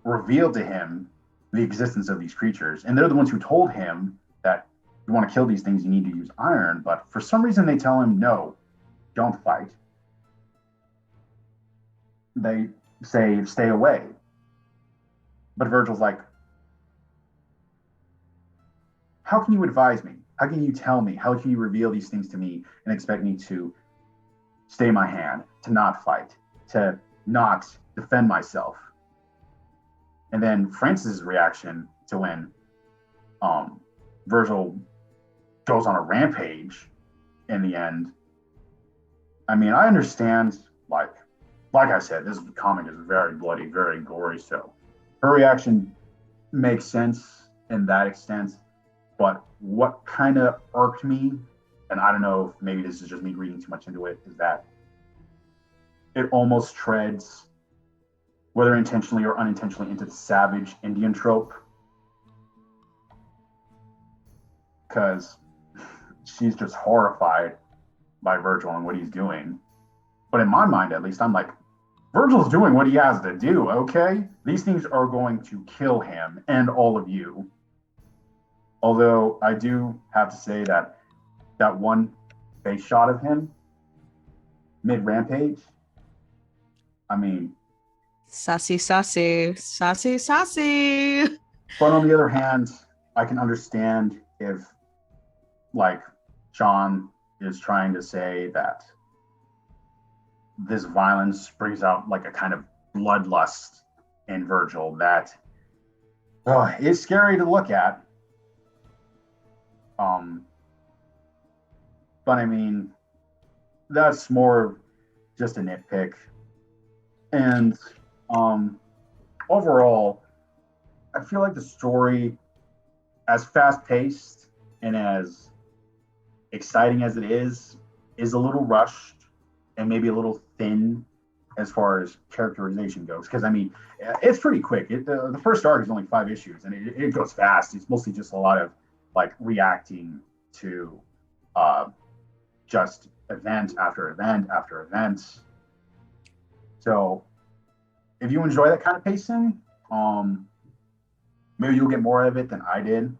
revealed to him the existence of these creatures. And they're the ones who told him that you want to kill these things, you need to use iron. But for some reason, they tell him, no, don't fight. They say, stay away. But Virgil's like, how can you advise me? How can you tell me? How can you reveal these things to me and expect me to stay my hand, to not fight, to not defend myself? And then Francis's reaction to when Virgil goes on a rampage in the end. I mean, I understand, like I said, this comic is very bloody, very gory. So her reaction makes sense in that extent. But what kind of irked me, and I don't know if maybe this is just me reading too much into it, is that it almost treads, whether intentionally or unintentionally, into the savage Indian trope. Because she's just horrified by Virgil and what he's doing. But in my mind, at least, I'm like, Virgil's doing what he has to do, okay? These things are going to kill him and all of you. Although I do have to say that that one face shot of him mid-rampage, I mean... Sassy. But on the other hand, I can understand if, like, John is trying to say that this violence brings out like a kind of bloodlust in Virgil that is scary to look at. But I mean, that's more just a nitpick. And overall, I feel like the story, as fast-paced and as exciting as it is a little rushed and maybe a little thin as far as characterization goes. Because I mean, it's pretty quick. The first arc is only 5 issues, and it goes fast. It's mostly just a lot of like reacting to just event after event after event. So if you enjoy that kind of pacing, maybe you'll get more of it than I did.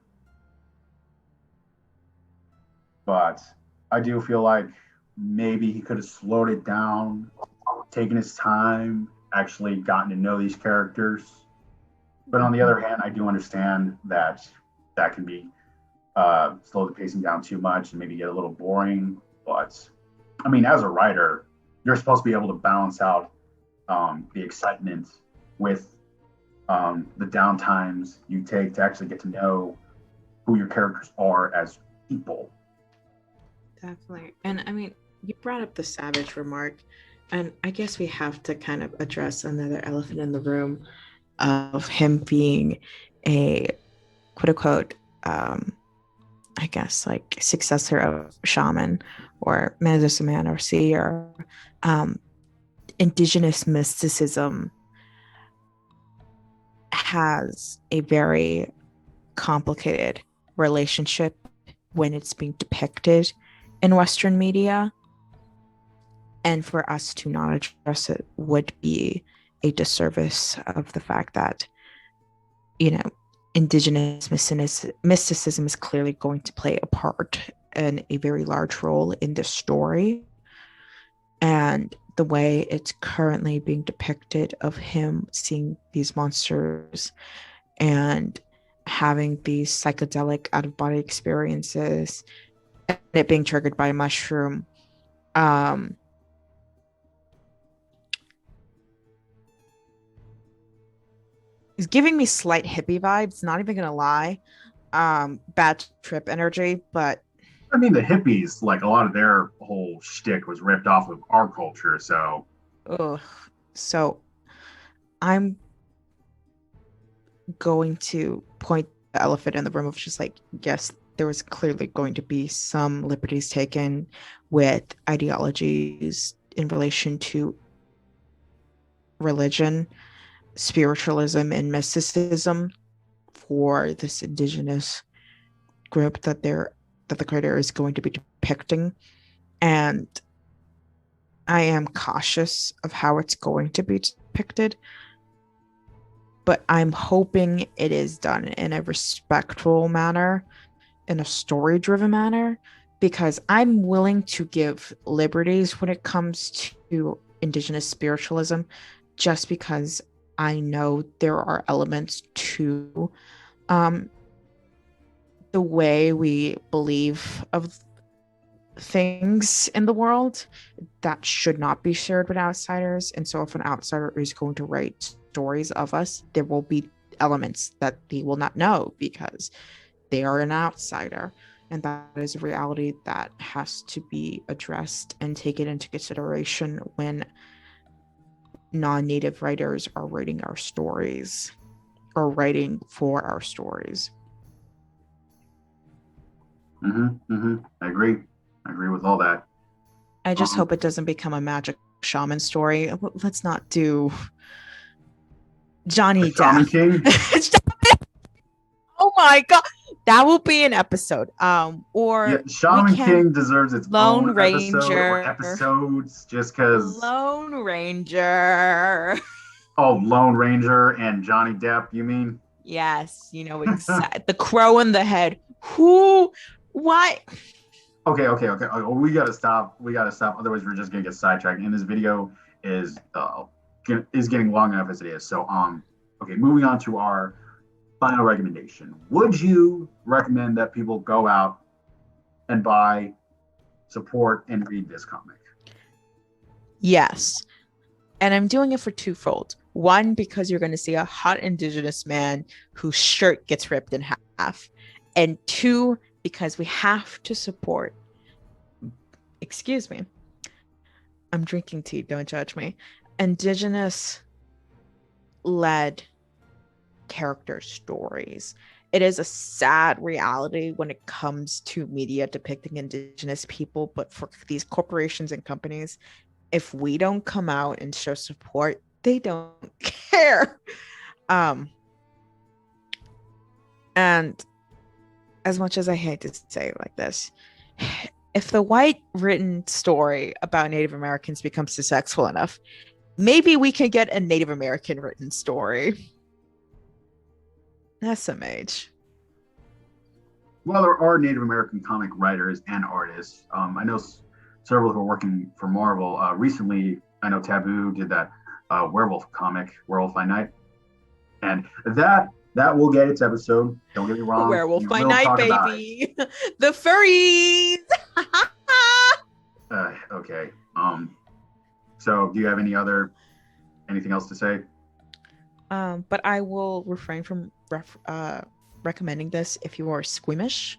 But I do feel like maybe he could have slowed it down, taken his time, actually gotten to know these characters. But on the other hand, I do understand that that can be slow the pacing down too much and maybe get a little boring. But I mean, as a writer, you're supposed to be able to balance out the excitement with the downtimes you take to actually get to know who your characters are as people. Definitely. And I mean, you brought up the savage remark, and I guess we have to kind of address another elephant in the room of him being a quote unquote, I guess, like successor of shaman or medicine man or seer. Um, indigenous mysticism has a very complicated relationship when it's being depicted in Western media. And for us to not address it would be a disservice of the fact that, you know, indigenous mysticism is clearly going to play a part and a very large role in this story. And the way it's currently being depicted of him seeing these monsters and having these psychedelic out of body experiences and it being triggered by a mushroom, is giving me slight hippie vibes, not even gonna lie. Bad trip energy, but I mean, the hippies, like a lot of their whole shtick was ripped off of our culture. So, ugh. So I'm going to point the elephant in the room of just like, yes, there was clearly going to be some liberties taken with ideologies in relation to religion, spiritualism, and mysticism for this indigenous group that the creator is going to be depicting. And I am cautious of how it's going to be depicted, but I'm hoping it is done in a respectful manner, in a story driven manner, because I'm willing to give liberties when it comes to indigenous spiritualism, just because I know there are elements to the way we believe of things in the world that should not be shared with outsiders. And so if an outsider is going to write stories of us, there will be elements that they will not know because they are an outsider. And that is a reality that has to be addressed and taken into consideration when non-native writers are writing our stories or writing for our stories. I agree. I agree with all that. I just hope it doesn't become a magic shaman story. Let's not do Johnny Depp. Shaman King? Oh my god, that will be an episode. Or yeah, Shaman King deserves its Lone own Ranger episode or episodes just because. Lone Ranger. Oh, Lone Ranger and Johnny Depp, you mean? Yes, you know exactly. The crow in the head. Who? Why? Okay. We gotta stop. Otherwise, we're just gonna get sidetracked. And this video is getting long enough as it is. So, okay. Moving on to our final recommendation. Would you recommend that people go out and buy, support, and read this comic? Yes. And I'm doing it for twofold. One, because you're going to see a hot indigenous man whose shirt gets ripped in half. And two, because we have to support, excuse me, I'm drinking tea, don't judge me, indigenous led character stories. It is a sad reality when it comes to media depicting indigenous people, but for these corporations and companies, if we don't come out and show support, they don't care. And as much as I hate to say it like this, if the white written story about Native Americans becomes successful enough, maybe we can get a Native American written story. SMH. Well, there are Native American comic writers and artists. I know several who are working for Marvel. Recently, I know Taboo did that werewolf comic, Werewolf by Night, and that will get its episode. Don't get me wrong. Werewolf by Night, baby. The furries. Okay. So, do you have anything else to say? But I will refrain from recommending this if you are squeamish.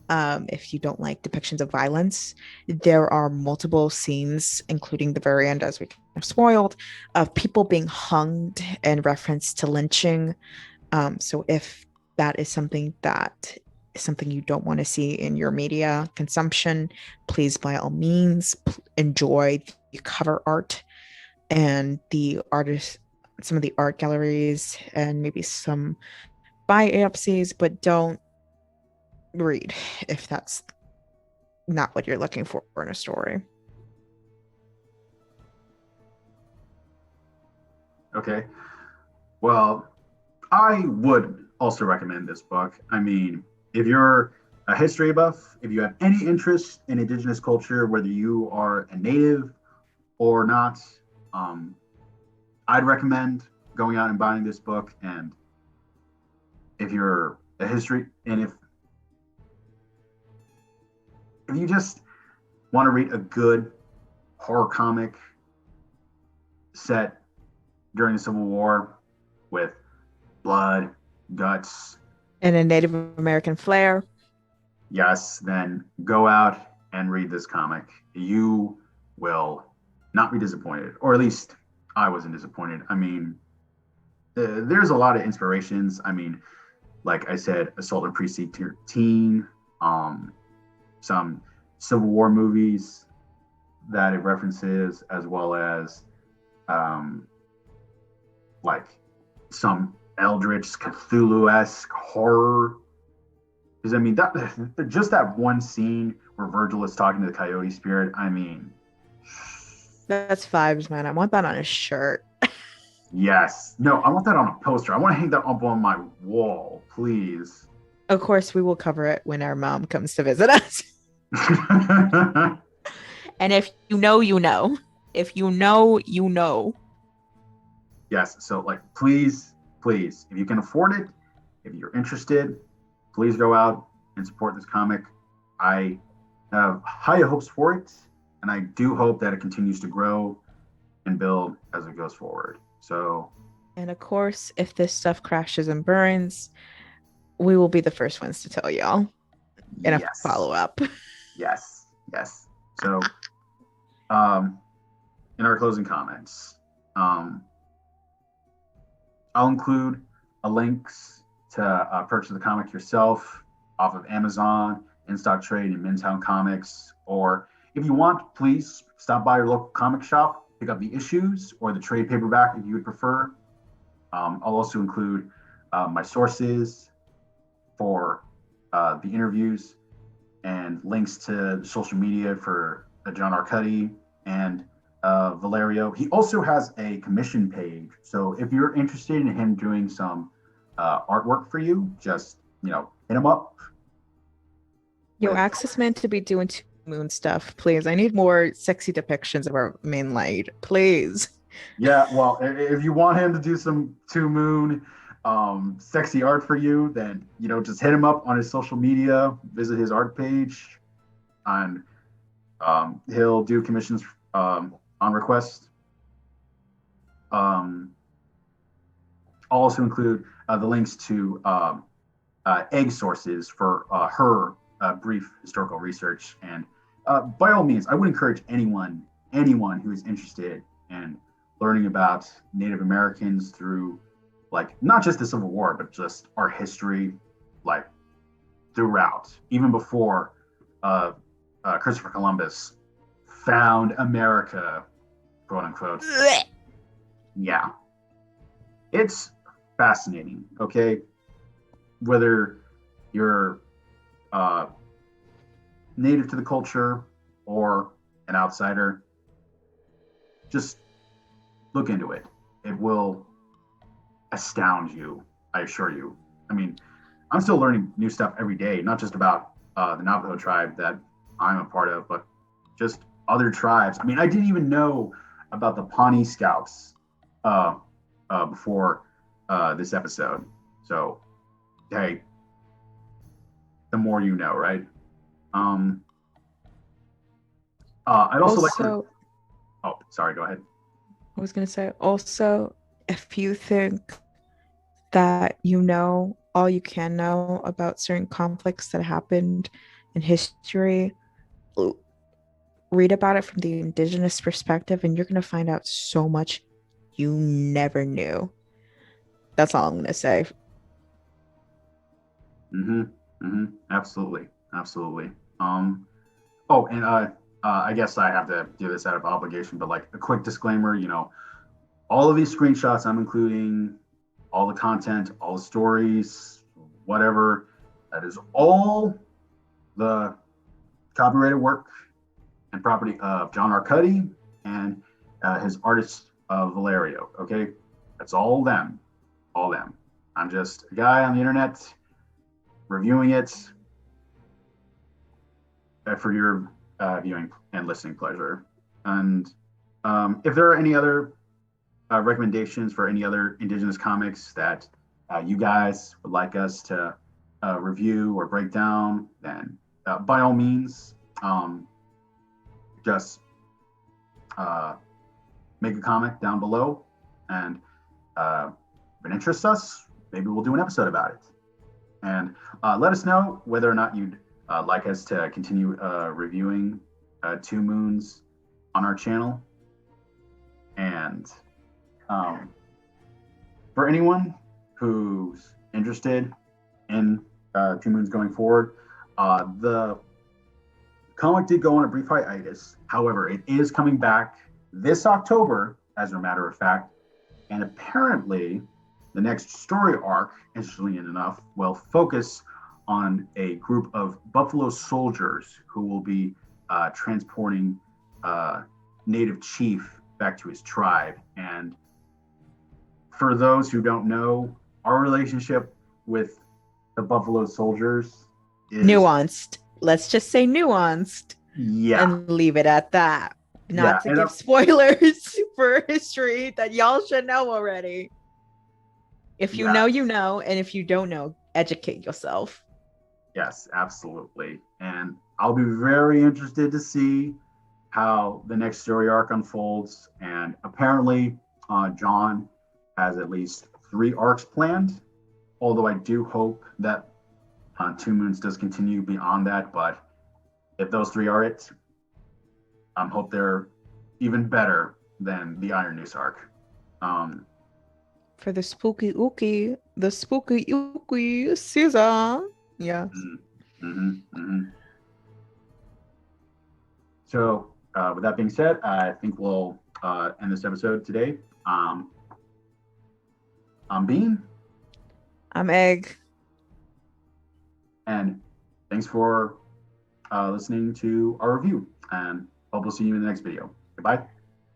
If you don't like depictions of violence, there are multiple scenes, including the very end, as we kind of spoiled, of people being hung in reference to lynching. So if that is something you don't want to see in your media consumption, please by all means enjoy the cover art and the artists, some of the art galleries, and maybe some biopsies, but don't read if that's not what you're looking for in a story. Okay. Well, I would also recommend this book. I mean, if you're a history buff, if you have any interest in Indigenous culture, whether you are a native or not, um, I'd recommend going out and buying this book. And if you're a history, and if you just want to read a good horror comic set during the Civil War with blood, guts, And a Native American flair. yes, then go out and read this comic. You will not be disappointed, or at least I wasn't disappointed. I mean, there's a lot of inspirations. I mean, like I said, Assault on Precinct 13, some Civil War movies that it references, as well as um, like some Eldritch Cthulhu-esque horror. Because I mean, that just that one scene where Virgil is talking to the coyote spirit. I mean, That's vibes, man. I want that on a shirt. yes, no, I want that on a poster. I want to hang that up on my wall, please. Of course, we will cover it when our mom comes to visit us. And if you know, you know. If you know, you know. Yes, so like, please, if you can afford it, if you're interested, please go out and support this comic. I have high hopes for it, and I do hope that it continues to grow and build as it goes forward. So, And of course, if this stuff crashes and burns, we will be the first ones to tell y'all in a yes, follow up. yes. So, um, in our closing comments, um, I'll include a links to purchase the comic yourself off of Amazon, In Stock Trade, and Midtown Comics. Or if you want, please stop by your local comic shop, pick up the issues or the trade paperback if you would prefer. I'll also include my sources for the interviews and links to social media for John Arcudi and Valerio. He also has a commission page. So if you're interested in him doing some artwork for you, just, hit him up. Yo, With, Axis meant to be doing Two Moon stuff, please. I need more sexy depictions of our main lead, please. yeah, well, if you want him to do some Two Moon sexy art for you, then, just hit him up on his social media, visit his art page, and he'll do commissions on request. I'll also include the links to egg sources for her brief historical research. And by all means, I would encourage anyone who is interested in learning about Native Americans through, like, not just the Civil War, but just our history, like, throughout, even before Christopher Columbus found America, quote unquote. Yeah, it's fascinating. Okay, whether you're native to the culture or an outsider, just look into it. It will astound you, I assure you. I mean, I'm still learning new stuff every day, not just about the Navajo tribe that I'm a part of, but just other tribes. I mean, I didn't even know about the Pawnee Scouts before this episode. So, hey, the more you know, right? I'd also like to. Oh, sorry. Go ahead. I was gonna say also, if you think that you know all you can know about certain conflicts that happened in history, read about it from the indigenous perspective, and you're going to find out so much you never knew. That's all I'm going to say. Mm-hmm. Mm-hmm. Absolutely. Absolutely. Um, oh, and I guess I have to do this out of obligation, but like a quick disclaimer, all of these screenshots I'm including, all the content, all the stories, whatever, that is all the copyrighted work and property of John Arcudi and his artist Valerio. Okay, that's all them, all them. I'm just a guy on the internet reviewing it for your viewing and listening pleasure. And if there are any other recommendations for any other Indigenous comics that you guys would like us to review or break down, then by all means, just make a comment down below. And if it interests us, maybe we'll do an episode about it. And let us know whether or not you'd like us to continue reviewing Two Moons on our channel. And for anyone who's interested in Two Moons going forward, the comic did go on a brief hiatus. However, it is coming back this October, as a matter of fact. And apparently, the next story arc, interestingly enough, will focus on a group of Buffalo soldiers who will be transporting Native Chief back to his tribe. And for those who don't know, our relationship with the Buffalo soldiers is Nuanced. Let's just say nuanced. Yeah. And leave it at that. Not to give spoilers for history that y'all should know already. If you know, you know. And if you don't know, educate yourself. Yes, absolutely. And I'll be very interested to see how the next story arc unfolds. And apparently, John has at least 3 arcs planned. Although I do hope that Two Moons does continue beyond that. But if those 3 are it, I hope they're even better than the Iron Noose arc. For the spooky ookie season. Yeah. Mm-hmm, mm-hmm. So, with that being said, I think we'll end this episode today. I'm Bean. I'm Egg. And thanks for listening to our review. And hope we'll see you in the next video. Goodbye.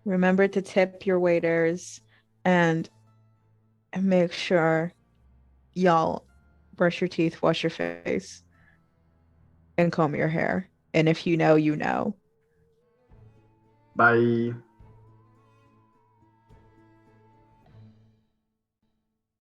Remember to tip your waiters and make sure y'all brush your teeth, wash your face, and comb your hair. And if you know, you know. Bye.